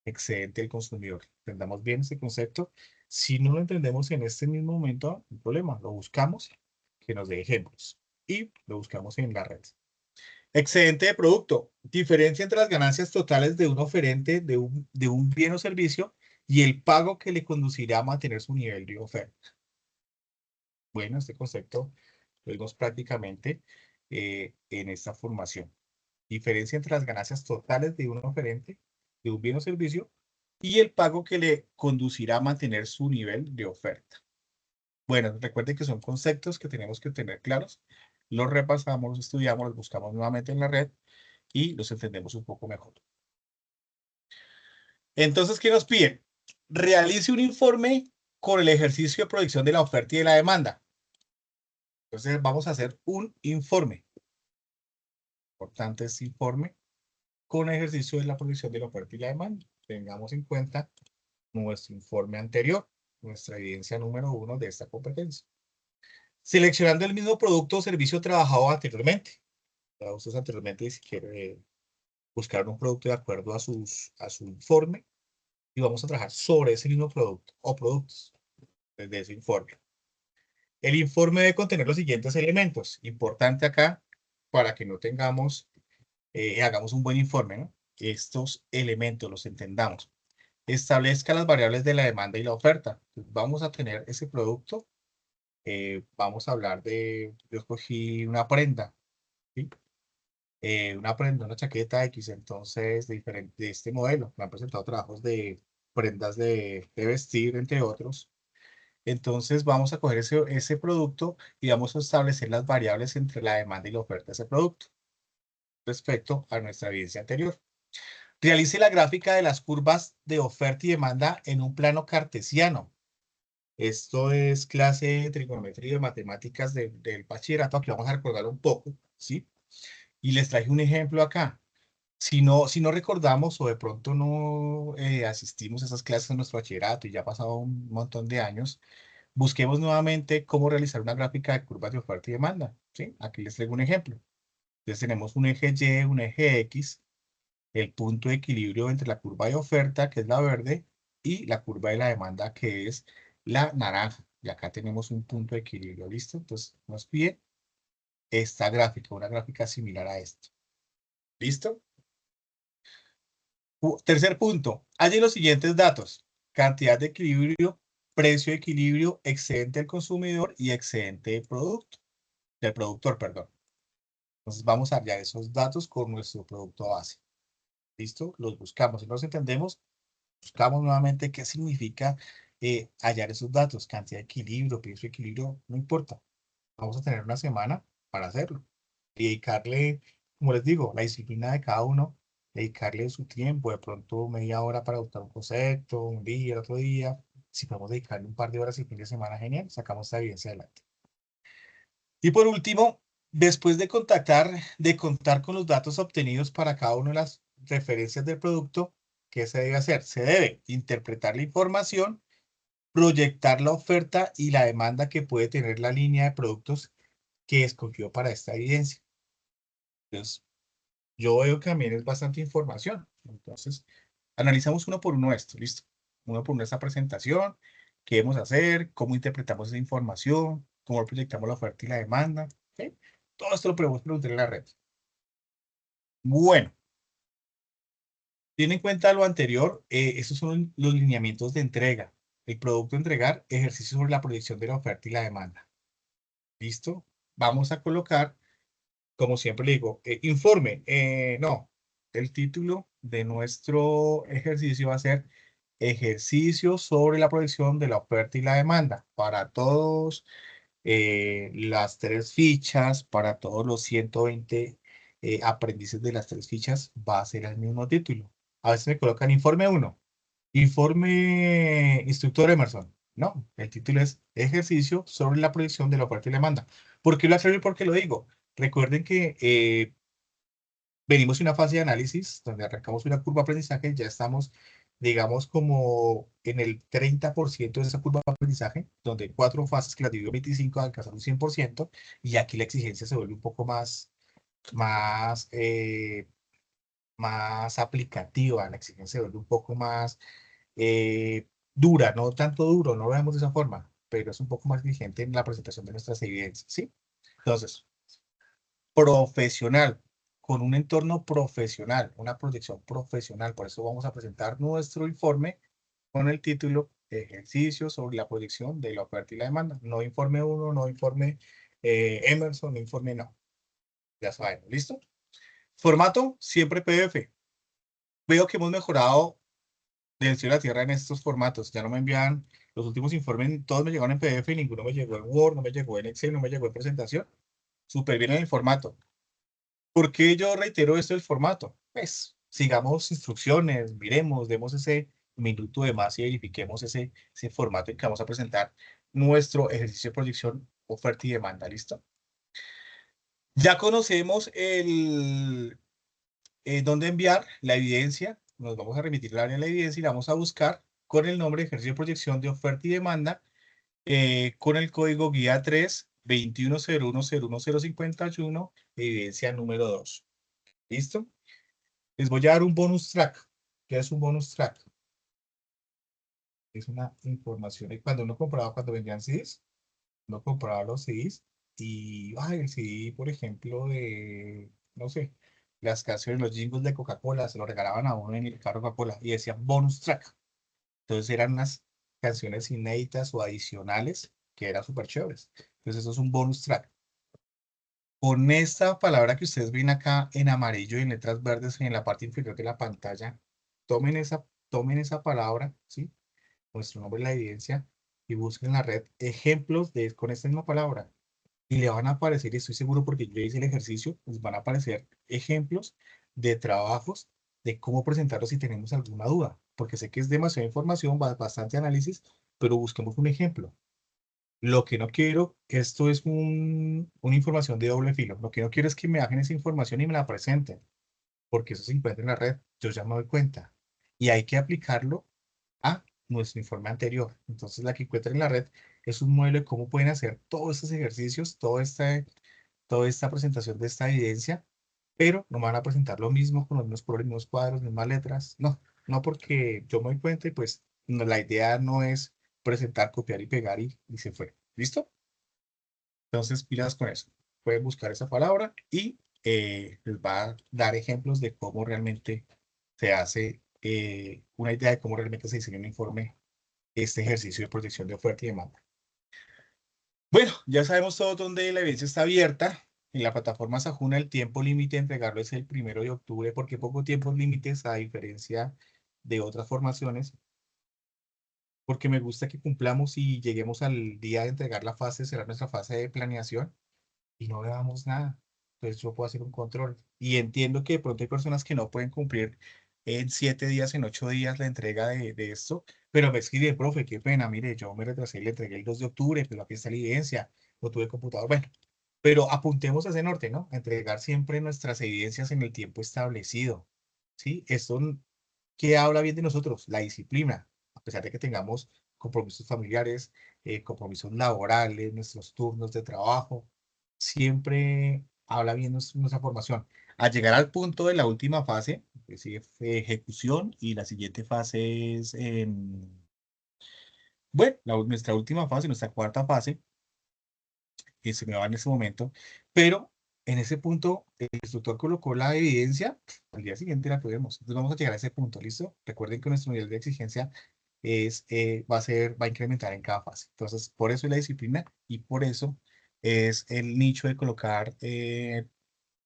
Excedente del consumidor. Entendamos bien este concepto. Si no lo entendemos en este mismo momento, no hay problema. Lo buscamos, que nos dé ejemplos. Y lo buscamos en la red. Excedente de producto. Diferencia entre las ganancias totales de un oferente de un bien o servicio y el pago que le conducirá a mantener su nivel de oferta. Bueno, este concepto lo vimos prácticamente en esta formación. Diferencia entre las ganancias totales de un oferente de un bien o servicio y el pago que le conducirá a mantener su nivel de oferta. Bueno, recuerden que son conceptos que tenemos que tener claros. Los repasamos, los estudiamos, los buscamos nuevamente en la red y los entendemos un poco mejor. Entonces, ¿qué nos piden? Realice un informe con el ejercicio de proyección de la oferta y de la demanda. Entonces, vamos a hacer un informe. Importante este informe con ejercicio de la proyección de la oferta y la demanda. Tengamos en cuenta nuestro informe anterior, nuestra evidencia número 1 de esta competencia. Seleccionando el mismo producto o servicio trabajado anteriormente. Ustedes anteriormente, si quieren buscar un producto de acuerdo a su informe, y vamos a trabajar sobre ese mismo producto o productos desde ese informe. El informe debe contener los siguientes elementos. Importante acá, para que no tengamos, hagamos un buen informe, ¿no? Estos elementos los entendamos. Establezca las variables de la demanda y la oferta. Vamos a tener ese producto. Vamos a hablar yo escogí una prenda, ¿sí? Una prenda, una chaqueta X, entonces de este modelo. Me han presentado trabajos de prendas de vestir, entre otros. Entonces vamos a coger ese producto y vamos a establecer las variables entre la demanda y la oferta de ese producto respecto a nuestra evidencia anterior. Realice la gráfica de las curvas de oferta y demanda en un plano cartesiano. Esto es clase de trigonometría y de matemáticas del bachillerato. Aquí vamos a recordarlo un poco, ¿sí? Y les traje un ejemplo acá. Si no recordamos o de pronto no asistimos a esas clases en nuestro bachillerato y ya ha pasado un montón de años, busquemos nuevamente cómo realizar una gráfica de curvas de oferta y demanda, ¿sí? Aquí les traigo un ejemplo. Entonces tenemos un eje Y, un eje X, el punto de equilibrio entre la curva de oferta, que es la verde, y la curva de la demanda, que es la naranja. Y acá tenemos un punto de equilibrio, ¿listo? Entonces nos piden esta gráfica, una gráfica similar a esto. ¿Listo? Tercer punto, hallen los siguientes datos: cantidad de equilibrio, precio de equilibrio, excedente del consumidor y excedente del productor, perdón. Entonces vamos a hallar esos datos con nuestro producto base. ¿Listo? Los buscamos. Si no los entendemos, buscamos nuevamente qué significa hallar esos datos, cantidad de equilibrio, precio de equilibrio, no importa. Vamos a tener una semana para hacerlo. Y dedicarle, como les digo, la disciplina de cada uno, dedicarle su tiempo, de pronto media hora para adoptar un concepto, un día, el otro día. Si podemos dedicarle un par de horas el fin de semana, genial, sacamos esta evidencia adelante. Y por último, después de contar con los datos obtenidos para cada una de las referencias del producto, ¿qué se debe hacer? Se debe interpretar la información, proyectar la oferta y la demanda que puede tener la línea de productos que escogió para esta evidencia. Entonces, yo veo que también es bastante información. Entonces, analizamos uno por uno esto, ¿listo? Uno por uno esta presentación, qué debemos hacer, cómo interpretamos esa información, cómo proyectamos la oferta y la demanda. ¿Sí? Todo esto lo podemos preguntar en la red. Bueno, ten en cuenta lo anterior, estos son los lineamientos de entrega. El producto a entregar, ejercicio sobre la proyección de la oferta y la demanda. ¿Listo? Vamos a colocar, como siempre le digo, informe. No, el título de nuestro ejercicio va a ser ejercicio sobre la proyección de la oferta y la demanda para todos las 3 fichas, para todos los 120 aprendices de las 3 fichas, va a ser el mismo título. A veces me colocan informe 1, informe instructor Emerson. No, el título es ejercicio sobre la proyección de la oferta y la demanda. ¿Por qué lo aclaro y por qué lo digo? Recuerden que venimos de una fase de análisis donde arrancamos una curva de aprendizaje, ya estamos, digamos, como en el 30% de esa curva de aprendizaje, donde 4 fases que las divido 25 alcanzar un 100%, y aquí la exigencia se vuelve un poco más, más aplicativa, la exigencia se vuelve un poco más dura, no tanto duro, no lo vemos de esa forma, pero es un poco más exigente en la presentación de nuestras evidencias, ¿sí? Entonces, profesional, con un entorno profesional, una proyección profesional. Por eso vamos a presentar nuestro informe con el título Ejercicio sobre la proyección de la oferta y la demanda. No informe 1, no informe Emerson, no informe no. Ya saben, ¿listo? Formato, siempre PDF. Veo que hemos mejorado del cielo a la tierra en estos formatos. Ya no me envían los últimos informes, todos me llegaron en PDF y ninguno me llegó en Word, no me llegó en Excel, no me llegó en presentación. Súper bien en el formato. ¿Por qué yo reitero esto del formato? Pues sigamos instrucciones, miremos, demos ese minuto de más y verifiquemos ese formato en que vamos a presentar nuestro ejercicio de proyección, oferta y demanda. ¿Listo? Ya conocemos dónde enviar la evidencia. Nos vamos a remitir al área de la evidencia y la vamos a buscar con el nombre de ejercicio de proyección de oferta y demanda con el código guía 3 21010151, evidencia número 2. ¿Listo? Les voy a dar un bonus track. ¿Qué es un bonus track? Es una información. Y cuando vendían CDs, uno compraba los CDs y el CD, por ejemplo, de, no sé, las canciones, los jingles de Coca-Cola, se lo regalaban a uno en el carro Coca-Cola y decía bonus track. Entonces eran unas canciones inéditas o adicionales que eran súper chéveres. Entonces eso es un bonus track. Con esta palabra que ustedes ven acá en amarillo y en letras verdes en la parte inferior de la pantalla, tomen esa palabra, ¿sí? Nuestro nombre, la evidencia, y busquen en la red ejemplos con esta misma palabra. Y le van a aparecer, y estoy seguro porque yo hice el ejercicio, les van a aparecer ejemplos de trabajos de cómo presentarlos si tenemos alguna duda. Porque sé que es demasiada información, bastante análisis, pero busquemos un ejemplo. Lo que no quiero, esto es una información de doble filo. Lo que no quiero es que me bajen esa información y me la presenten, porque eso se encuentra en la red. Yo ya me doy cuenta. Y hay que aplicarlo a nuestro informe anterior. Entonces, la que encuentran en la red es un modelo de cómo pueden hacer todos estos ejercicios, toda esta presentación de esta evidencia, pero no me van a presentar lo mismo con los mismos colores, mismos cuadros, mismas letras. No, no porque yo me doy cuenta y pues la idea no es presentar, copiar y pegar y se fue. ¿Listo? Entonces, pilas con eso. pueden buscar esa palabra y les va a dar ejemplos de cómo realmente se hace una idea de cómo realmente se diseña un informe, este ejercicio de protección de oferta y demanda. Bueno, ya sabemos todos dónde la evidencia está abierta. En la plataforma Sajuna el tiempo límite de entregarlo es el 1 de octubre, porque poco tiempo límites a diferencia de otras formaciones, porque me gusta que cumplamos y lleguemos al día de entregar la fase, será nuestra fase de planeación y no veamos nada. Entonces yo puedo hacer un control. Y entiendo que de pronto hay personas que no pueden cumplir en 7 días, en 8 días la entrega de esto, pero me escribe, profe, qué pena, mire, yo me retrasé y le entregué el 2 de octubre, pero aquí está la evidencia, no tuve computador. Bueno, pero apuntemos a ese norte, ¿no? A entregar siempre nuestras evidencias en el tiempo establecido, ¿sí? Esto que habla bien de nosotros, la disciplina, a pesar de que tengamos compromisos familiares, compromisos laborales, nuestros turnos de trabajo, siempre habla bien nuestra formación. Al llegar al punto de la última fase, que sigue ejecución, y la siguiente fase es, bueno, nuestra última fase, nuestra cuarta fase, que se me va en ese momento, pero en ese punto el instructor colocó la evidencia, al día siguiente la tuvimos. Entonces vamos a llegar a ese punto, ¿listo? Recuerden que nuestro nivel de exigencia va a incrementar en cada fase. Entonces, por eso es la disciplina y por eso es el nicho de colocar,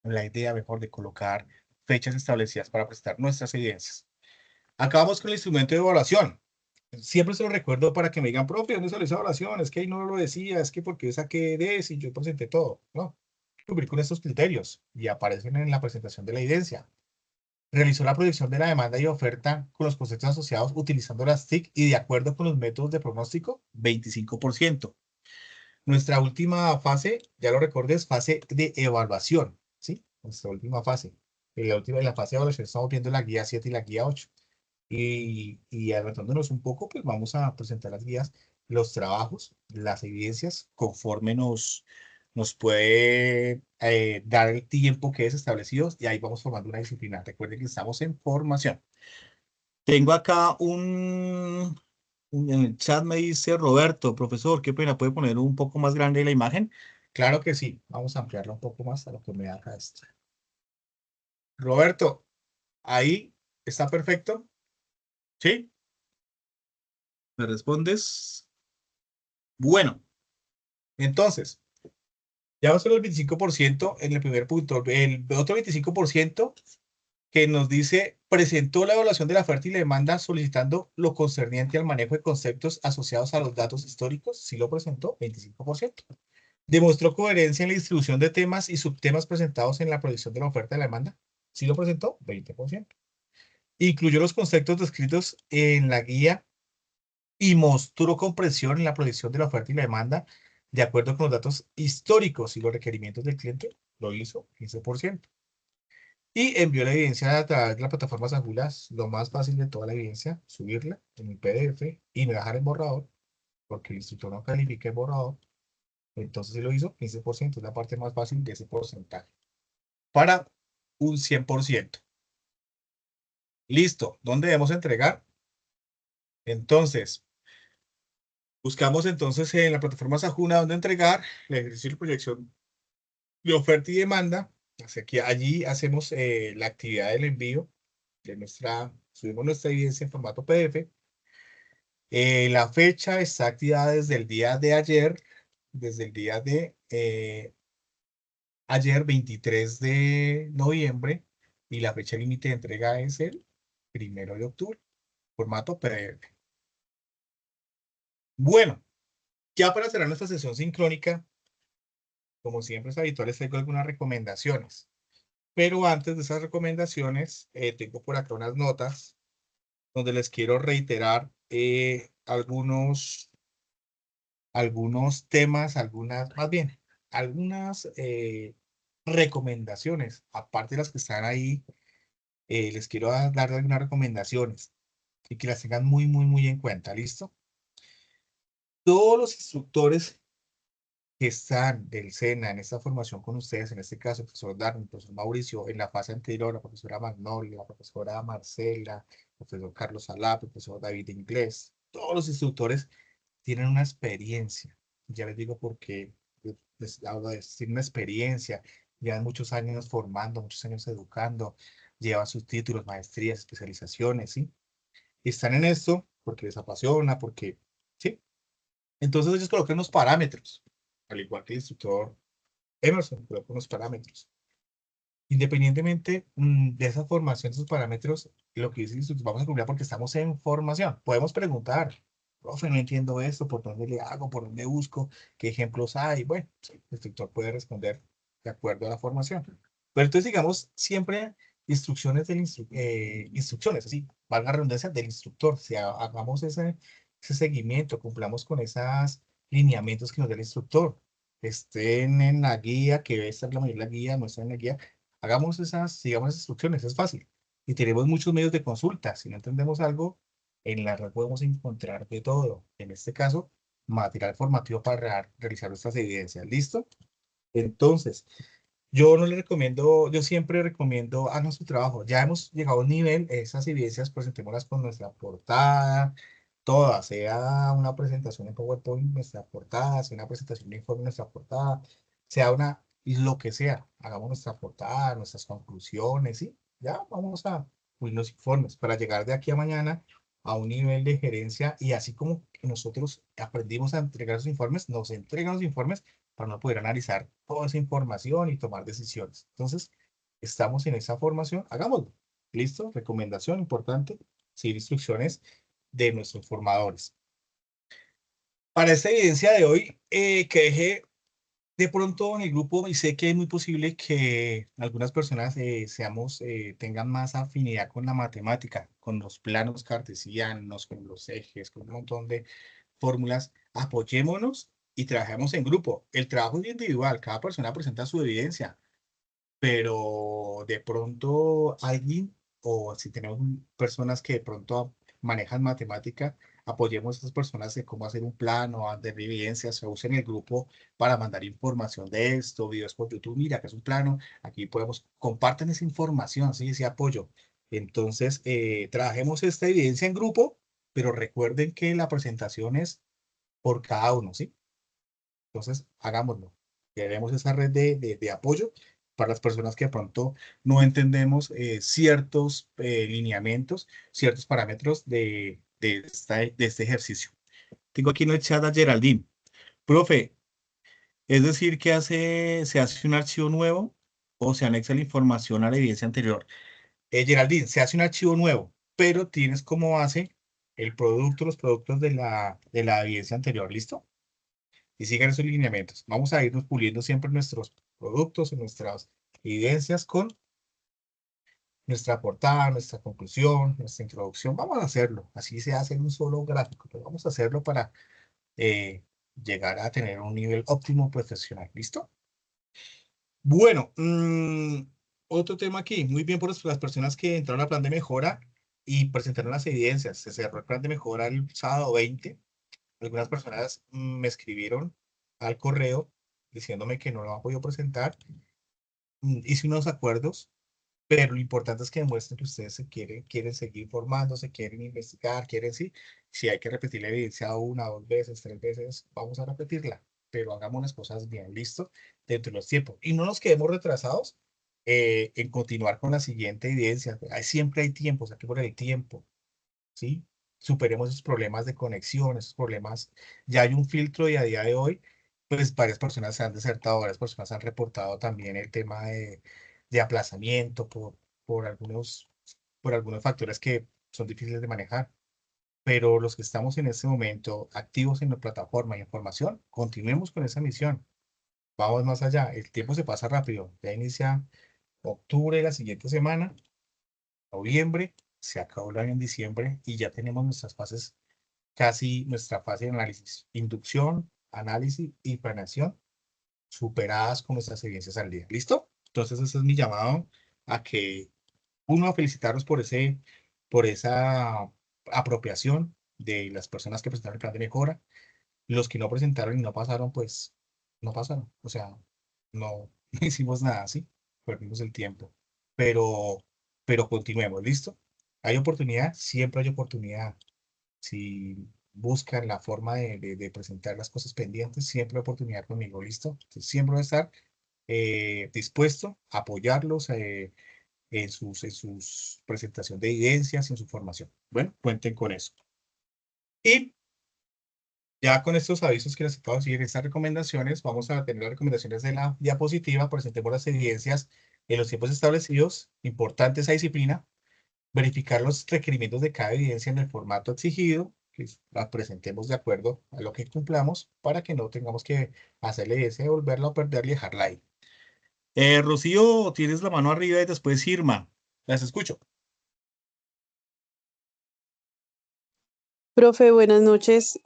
la idea mejor de colocar fechas establecidas para presentar nuestras evidencias. Acabamos con el instrumento de evaluación. Siempre se lo recuerdo para que me digan, profe, ¿dónde salió esa evaluación? Es que ahí no lo decía, es que porque yo saqué de ese y yo presenté todo. No, cumplir con estos criterios y aparecen en la presentación de la evidencia. Realizó la proyección de la demanda y oferta con los conceptos asociados utilizando las TIC y de acuerdo con los métodos de pronóstico, 25%. Nuestra última fase, ya lo recordé, es fase de evaluación, ¿sí? Nuestra última fase. En la fase de evaluación estamos viendo la guía 7 y la guía 8. Y adelantándonos un poco, pues vamos a presentar las guías, los trabajos, las evidencias, conforme nos puede dar el tiempo que es establecido, y ahí vamos formando una disciplina. Recuerden que estamos en formación. Tengo acá en el chat me dice Roberto, profesor, qué pena, ¿puede poner un poco más grande la imagen? Claro que sí, vamos a ampliarla un poco más a lo que me da acá esto. Roberto, ahí está perfecto. ¿Sí? ¿Me respondes? Bueno, entonces, ya solo el 25% en el primer punto. El otro 25% que nos dice, presentó la evaluación de la oferta y la demanda solicitando lo concerniente al manejo de conceptos asociados a los datos históricos. Sí lo presentó, 25%. Demostró coherencia en la distribución de temas y subtemas presentados en la proyección de la oferta y la demanda. Sí lo presentó, 20%. Incluyó los conceptos descritos en la guía y mostró comprensión en la proyección de la oferta y la demanda de acuerdo con los datos históricos y los requerimientos del cliente. Lo hizo, 15%. Y envió la evidencia a través de la plataforma Sajulas, lo más fácil de toda la evidencia, subirla en el PDF y no dejar en borrador, porque el instructor no califica el borrador. Entonces, si lo hizo, 15%, es la parte más fácil de ese porcentaje. Para un 100%. Listo. ¿Dónde debemos entregar? Entonces, buscamos entonces en la plataforma Sajuna dónde entregar el ejercicio de proyección de oferta y demanda. Hacia aquí, allí hacemos la actividad del envío de subimos nuestra evidencia en formato PDF. La fecha está activada desde el día de ayer, desde el día de ayer, 23 de noviembre, y la fecha límite de entrega es el 1 de octubre, formato PDF. Bueno, ya para cerrar nuestra sesión sincrónica, como siempre es habitual, les traigo algunas recomendaciones. Pero antes de esas recomendaciones, tengo por acá unas notas donde les quiero reiterar algunos temas, algunas recomendaciones. Aparte de las que están ahí, les quiero dar algunas recomendaciones y que las tengan muy, muy, muy en cuenta. ¿Listo? Todos los instructores que están del SENA en esta formación con ustedes, en este caso el profesor Darwin, el profesor Mauricio, en la fase anterior, la profesora Magnolia, la profesora Marcela, el profesor Carlos Alap, el profesor David Inglés, todos los instructores tienen una experiencia. Ya les digo por qué les hablo de tienen una experiencia, llevan muchos años formando, muchos años educando, llevan sus títulos, maestrías, especializaciones, ¿sí? Y están en esto porque les apasiona, porque, ¿sí? Entonces ellos colocan unos parámetros, al igual que el instructor Emerson coloca unos parámetros. Independientemente de esa formación, esos parámetros, lo que dice el instructor, vamos a cumplir porque estamos en formación. Podemos preguntar, profe, no entiendo esto, ¿por dónde le hago? ¿Por dónde busco? ¿Qué ejemplos hay? Bueno, sí, el instructor puede responder de acuerdo a la formación. Pero entonces, digamos, siempre instrucciones instrucciones, así, valga la redundancia, del instructor. Si hagamos ese seguimiento, cumplamos con esos lineamientos que nos da el instructor. Estén en la guía, que esta es la mayoría de la guía, no está en la guía. Hagamos sigamos esas instrucciones, es fácil. Y tenemos muchos medios de consulta. Si no entendemos algo, en la red podemos encontrar de todo. En este caso, material formativo para realizar nuestras evidencias. ¿Listo? Entonces, yo no le recomiendo, yo siempre recomiendo a nuestro trabajo. Ya hemos llegado a un nivel, esas evidencias, presentémoslas con nuestra portada, todas, sea una presentación en PowerPoint, nuestra portada, sea una presentación de informe, nuestra portada, sea lo que sea, hagamos nuestra portada, nuestras conclusiones, ¿sí? Ya vamos a subir los informes para llegar de aquí a mañana a un nivel de gerencia y así como que nosotros aprendimos a entregar los informes, nos entregan los informes para no poder analizar toda esa información y tomar decisiones. Entonces, estamos en esa formación, hagámoslo. ¿Listo? Recomendación importante, seguir instrucciones de nuestros formadores. Para esta evidencia de hoy, que dejé de pronto en el grupo, y sé que es muy posible que algunas personas tengan más afinidad con la matemática, con los planos cartesianos, con los ejes, con un montón de fórmulas. Apoyémonos y trabajemos en grupo. El trabajo es individual, cada persona presenta su evidencia, pero de pronto alguien, o si tenemos personas que de pronto manejan matemática, apoyemos a estas personas de cómo hacer un plano, de evidencias, se usen el grupo para mandar información de esto, videos por YouTube, mira, que es un plano, aquí podemos, comparten esa información, ¿sí? Ese apoyo. Entonces, trabajemos esta evidencia en grupo, pero recuerden que la presentación es por cada uno, ¿sí? Entonces, hagámoslo. Queremos esa red de apoyo para las personas que de pronto no entendemos ciertos lineamientos, ciertos parámetros de este ejercicio. Tengo aquí en el chat a Geraldine. Profe, es decir, que se hace un archivo nuevo o se anexa la información a la evidencia anterior. Geraldine, se hace un archivo nuevo, pero tienes como base los productos de la evidencia anterior. ¿Listo? Y sigan esos lineamientos. Vamos a irnos puliendo siempre nuestros productos, nuestras evidencias con nuestra portada, nuestra conclusión, nuestra introducción. Vamos a hacerlo. Así se hace en un solo gráfico, pero vamos a hacerlo para llegar a tener un nivel óptimo profesional. ¿Listo? Bueno, otro tema aquí. Muy bien por las personas que entraron al plan de mejora y presentaron las evidencias. Se cerró el plan de mejora el sábado 20. Algunas personas me escribieron al correo diciéndome que no lo han podido presentar. Hice unos acuerdos, pero lo importante es que demuestren que ustedes quieren seguir formándose, quieren investigar, quieren sí. Si hay que repetir la evidencia una, dos veces, tres veces, vamos a repetirla, pero hagamos las cosas bien, listo, dentro de los tiempos. Y no nos quedemos retrasados en continuar con la siguiente evidencia. Siempre hay tiempo, o sea, que por el tiempo. ¿Sí? Superemos esos problemas de conexión, esos problemas. Ya hay un filtro y a día de hoy, pues varias personas se han desertado, varias personas han reportado también el tema de aplazamiento por algunos, por algunos factores que son difíciles de manejar. Pero los que estamos en este momento activos en la plataforma y en formación, continuemos con esa misión. Vamos más allá. El tiempo se pasa rápido. Ya inicia octubre de la siguiente semana, noviembre, se acabó el año en diciembre y ya tenemos nuestras fases, casi nuestra fase de análisis, inducción, análisis y planeación superadas con nuestras evidencias al día. ¿Listo? Entonces ese es mi llamado a que uno, a felicitarlos por esa apropiación de las personas que presentaron el plan de mejora. Los que no presentaron y no pasaron, pues no pasaron. O sea, no hicimos nada, ¿sí? Perdimos el tiempo. Pero, pero continuemos, ¿listo? Hay oportunidad, siempre hay oportunidad. Si buscan la forma de presentar las cosas pendientes, siempre hay oportunidad conmigo, ¿listo? Entonces, siempre voy a estar dispuesto a apoyarlos en sus presentación de evidencias, en su formación. Bueno, cuenten con eso. Y ya con estos avisos que les acabo de decir, estas recomendaciones, vamos a tener las recomendaciones de la diapositiva, presentemos las evidencias en los tiempos establecidos, importante esa disciplina, verificar los requerimientos de cada evidencia en el formato exigido, que la presentemos de acuerdo a lo que cumplamos, para que no tengamos que hacerle ese, devolverla o perderla y dejarla ahí. Rocío, tienes la mano arriba y después Irma. Las escucho. Profe, buenas noches.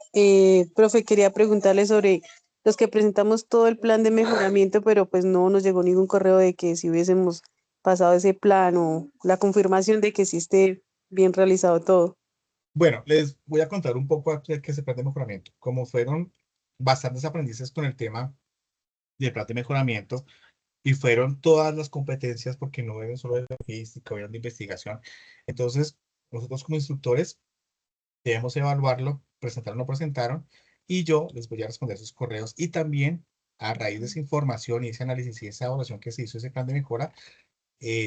Profe, quería preguntarle sobre los que presentamos todo el plan de mejoramiento, pero pues no nos llegó ningún correo de que si hubiésemos pasado ese plan o la confirmación de que sí esté bien realizado todo. Bueno, les voy a contar un poco acerca de ese plan de mejoramiento. Como fueron bastantes aprendices con el tema del plan de mejoramiento y fueron todas las competencias, porque no eran solo de logística, eran de investigación. Entonces, nosotros como instructores debemos evaluarlo, presentaron o no presentaron, y yo les voy a responder sus correos. Y también, a raíz de esa información y ese análisis y esa evaluación que se hizo, ese plan de mejora,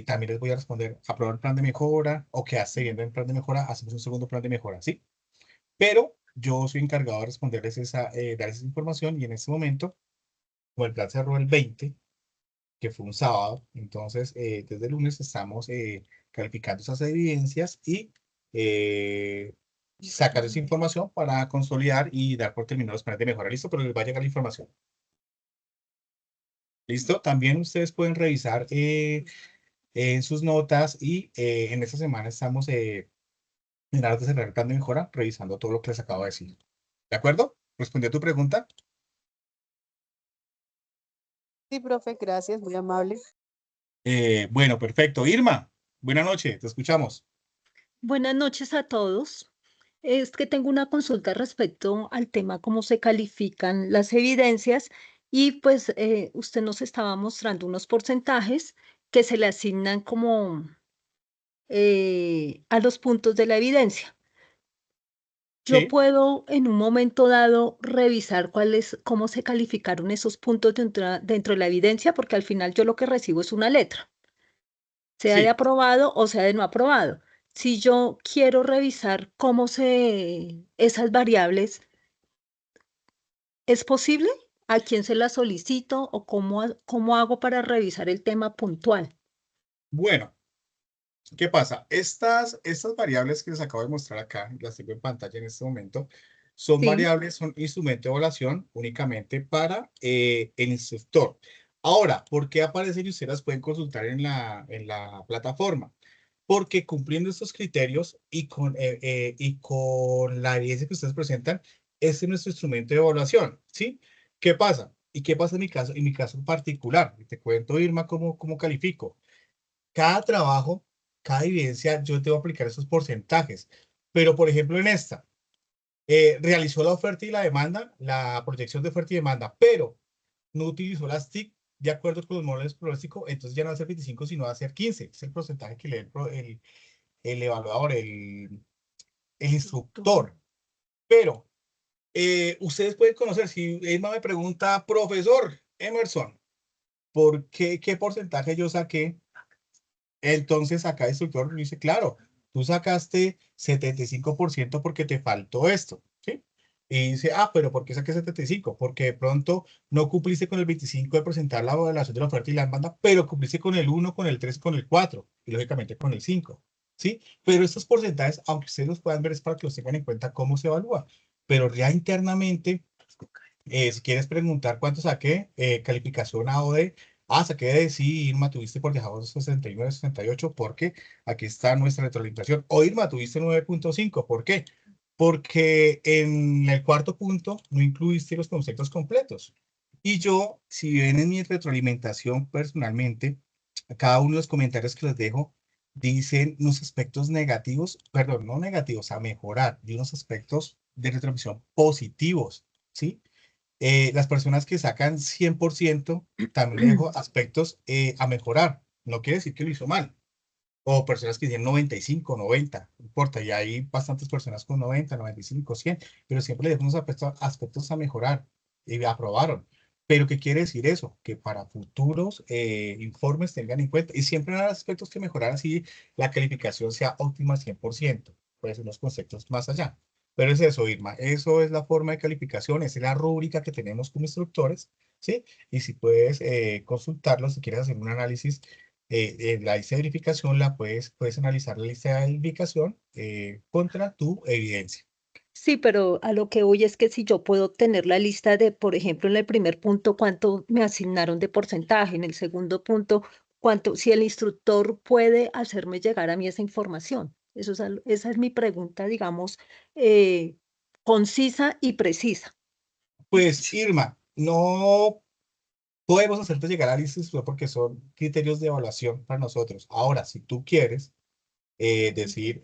también les voy a responder, aprobar el plan de mejora o quedaste viendo el plan de mejora, hacemos un segundo plan de mejora, ¿sí? Pero yo soy encargado de responderles dar esa información, y en este momento, como el plan cerró el 20, que fue un sábado, entonces desde el lunes estamos calificando esas evidencias y sacar esa información para consolidar y dar por terminado los planes de mejora. ¿Listo? Pero les va a llegar la información. ¿Listo? También ustedes pueden revisar en sus notas, y en esta semana estamos en aras de cerrar el plan de mejora, revisando todo lo que les acabo de decir. ¿De acuerdo? ¿Respondió a tu pregunta? Sí, profe, gracias, muy amable. Bueno, perfecto. Irma, buena noche, te escuchamos. Buenas noches a todos. Es que tengo una consulta respecto al tema cómo se califican las evidencias y pues usted nos estaba mostrando unos porcentajes que se le asignan como a los puntos de la evidencia. Yo Sí. puedo en un momento dado revisar cómo se calificaron esos puntos dentro de la evidencia, porque al final yo lo que recibo es una letra, sea de Sí. aprobado o sea de no aprobado. Si yo quiero revisar esas variables, ¿es posible? ¿A quién se las solicito o cómo hago para revisar el tema puntual? Bueno, ¿qué pasa? Estas variables que les acabo de mostrar acá, las tengo en pantalla en este momento, son Sí. variables, son instrumento de evaluación únicamente para el instructor. Ahora, ¿por qué aparecen y ustedes las pueden consultar en la plataforma? Porque cumpliendo estos criterios y con la evidencia que ustedes presentan, este es nuestro instrumento de evaluación, ¿sí? ¿Qué pasa? ¿Y qué pasa en mi caso? En mi caso particular, te cuento, Irma, cómo califico. Cada trabajo, cada evidencia, yo te voy a aplicar esos porcentajes. Pero, por ejemplo, en esta, realizó la oferta y la demanda, la proyección de oferta y demanda, pero no utilizó las TIC de acuerdo con los modelos de pronóstico, entonces ya no va a ser 25, sino va a ser 15. Es el porcentaje que lee el evaluador, el instructor. Pero ustedes pueden conocer, si Emma me pregunta, profesor Emerson, ¿por qué porcentaje yo saqué? Entonces acá el instructor dice, claro, tú sacaste 75% porque te faltó esto, ¿sí? Y dice, pero ¿por qué saqué 75? Porque de pronto no cumpliste con el 25 de presentar la evaluación de la oferta y la demanda, pero cumpliste con el 1, con el 3, con el 4 y lógicamente con el 5, ¿sí? Pero estos porcentajes, aunque ustedes los puedan ver, es para que los tengan en cuenta cómo se evalúa. Pero ya internamente, si quieres preguntar cuánto saqué, calificación A o D, saqué de sí, Irma, tuviste por dejado 69, 68, porque aquí está nuestra retroalimentación. O Irma, tuviste 9.5, ¿por qué? Porque en el cuarto punto no incluiste los conceptos completos. Y yo, si ven en mi retroalimentación personalmente, cada uno de los comentarios que les dejo dicen unos aspectos negativos, perdón, no negativos, a mejorar, y unos aspectos de retroalimentación positivos, ¿sí? Las personas que sacan 100%, también les dejo aspectos a mejorar. No quiere decir que lo hizo mal, o personas que tienen 95, 90, no importa, y hay bastantes personas con 90, 95, 100, pero siempre le dejo unos aspectos a mejorar y aprobaron. Pero ¿qué quiere decir eso? Que para futuros informes tengan en cuenta, y siempre hay aspectos que mejorar así la calificación sea óptima al 100%, puede ser unos conceptos más allá. Pero es eso, Irma, eso es la forma de calificación, esa es la rúbrica que tenemos como instructores, ¿sí? Y si puedes consultarlo, si quieres hacer un análisis la lista de verificación puedes analizar la lista de verificación contra tu evidencia. Sí, pero a lo que voy es que si yo puedo tener la lista de, por ejemplo, en el primer punto, cuánto me asignaron de porcentaje, en el segundo punto, cuánto, si el instructor puede hacerme llegar a mí esa información. Esa es mi pregunta, digamos, concisa y precisa. Pues Irma, no podemos hacerte llegar a la lista de instructor porque son criterios de evaluación para nosotros. Ahora, si tú quieres decir,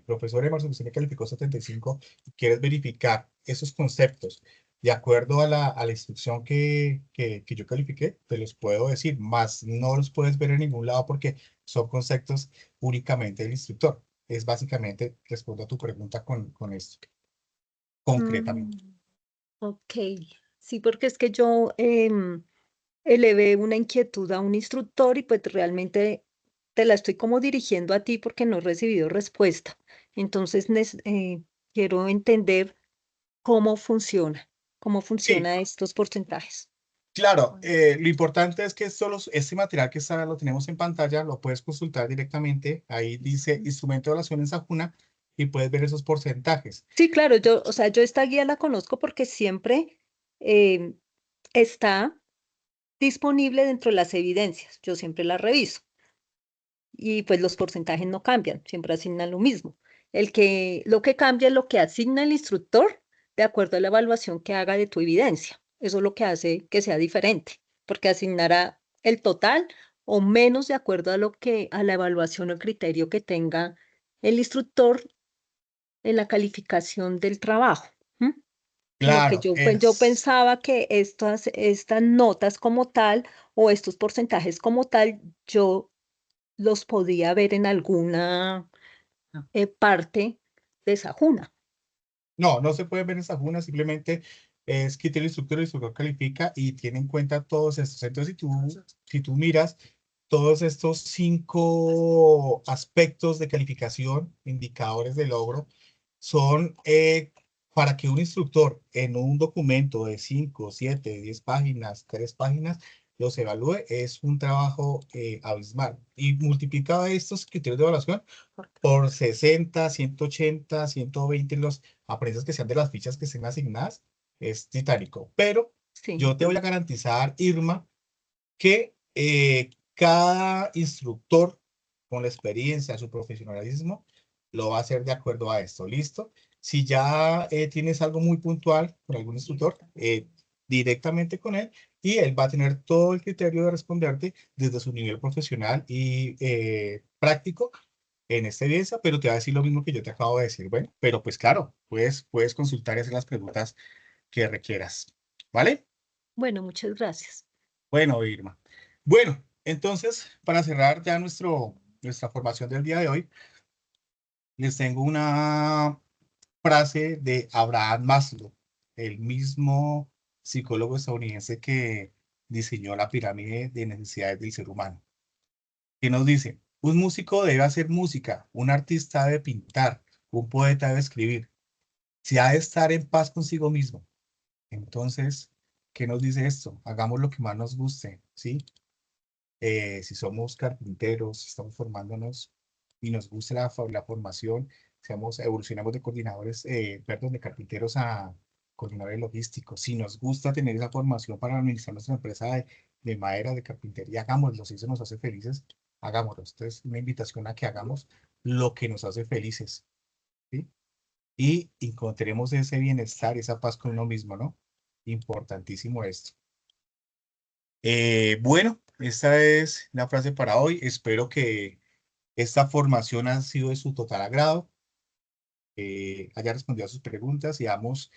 profesor Emerson, usted me calificó 75 y quieres verificar esos conceptos de acuerdo a la instrucción que yo califiqué, te los puedo decir, más no los puedes ver en ningún lado porque son conceptos únicamente del instructor. Es básicamente, respondo a tu pregunta con esto, concretamente. Ok, sí, porque es que yo elevé una inquietud a un instructor y pues realmente te la estoy como dirigiendo a ti porque no he recibido respuesta. Entonces quiero entender cómo Sí, funciona estos porcentajes. claro, lo importante es que este material que está, lo tenemos en pantalla, lo puedes consultar directamente. Ahí dice instrumento de evaluación en Sajuna y puedes ver esos porcentajes. Sí, claro, o sea, yo esta guía la conozco porque siempre em, está disponible dentro de las evidencias. Yo siempre la reviso. Y pues los porcentajes no cambian, siempre asignan lo mismo. Lo que cambia es lo que asigna el instructor de acuerdo a la evaluación que haga de tu evidencia. Eso es lo que hace que sea diferente, porque asignará el total o menos de acuerdo a la evaluación o el criterio que tenga el instructor en la calificación del trabajo. ¿M? Lo que Claro, yo pensaba que estas notas como tal o estos porcentajes como tal, yo los podía ver en alguna parte de Sajuna. no se puede ver en Sajuna, simplemente es que tiene el instructor califica y tiene en cuenta todos estos. Entonces, si tú miras todos estos 5 aspectos de calificación, indicadores de logro, son para que un instructor en un documento de 5, 7, 10 páginas, 3 páginas, los evalúe, es un trabajo abismal. Y multiplicado estos criterios de evaluación por 60, 180, 120 los aprendizajes que sean de las fichas que estén asignadas, es titánico. Pero Sí. yo te voy a garantizar, Irma, que cada instructor con la experiencia, su profesionalismo, lo va a hacer de acuerdo a esto. ¿Listo? Si ya tienes algo muy puntual con algún instructor, directamente con él y él va a tener todo el criterio de responderte desde su nivel profesional y práctico en esta evidencia, pero te va a decir lo mismo que yo te acabo de decir. Bueno, pero pues claro, puedes consultar y hacer las preguntas que requieras. ¿Vale? Bueno, muchas gracias. Bueno, Irma. Bueno, entonces, para cerrar ya nuestra formación del día de hoy, les tengo una frase de Abraham Maslow, el mismo psicólogo estadounidense que diseñó la pirámide de necesidades del ser humano, que nos dice, un músico debe hacer música, un artista debe pintar, un poeta debe escribir, se ha de estar en paz consigo mismo. Entonces, ¿qué nos dice esto? Hagamos lo que más nos guste, ¿sí? Si somos carpinteros, si estamos formándonos y nos gusta la formación, evolucionamos de coordinadores, perdón, de carpinteros a coordinadores logísticos. Si nos gusta tener esa formación para administrar nuestra empresa de madera, de carpintería, hagámoslo. Si eso nos hace felices, hagámoslo. Esto es una invitación a que hagamos lo que nos hace felices, ¿sí? Y encontremos ese bienestar, esa paz con uno mismo, ¿no? Importantísimo esto. Bueno, esta es la frase para hoy. Espero que esta formación ha sido de su total agrado, haya respondido a sus preguntas y hemos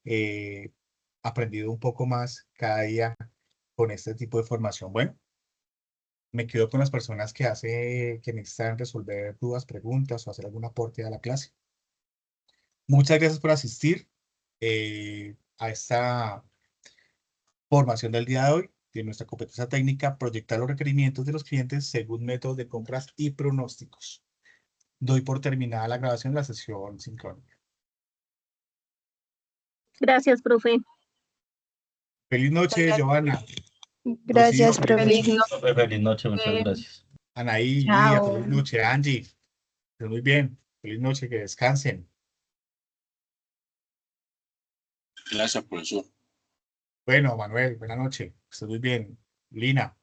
eh, aprendido un poco más cada día con este tipo de formación. Bueno, Me quedo con las personas que necesitan resolver dudas, preguntas o hacer algún aporte a la clase. Muchas gracias por asistir a esta formación del día de hoy de nuestra competencia técnica, proyectar los requerimientos de los clientes según métodos de compras y pronósticos. Doy por terminada la grabación de la sesión sincrónica. Gracias, profe. Feliz noche, Giovanna. Gracias, Rocío, profe. Feliz noche, muchas gracias. Anaí, Lidia, Chao. feliz noche. Angie, estén muy bien. Feliz noche, que descansen. Gracias, profesor. Bueno, Manuel, buena noche. Estén muy bien. Lina.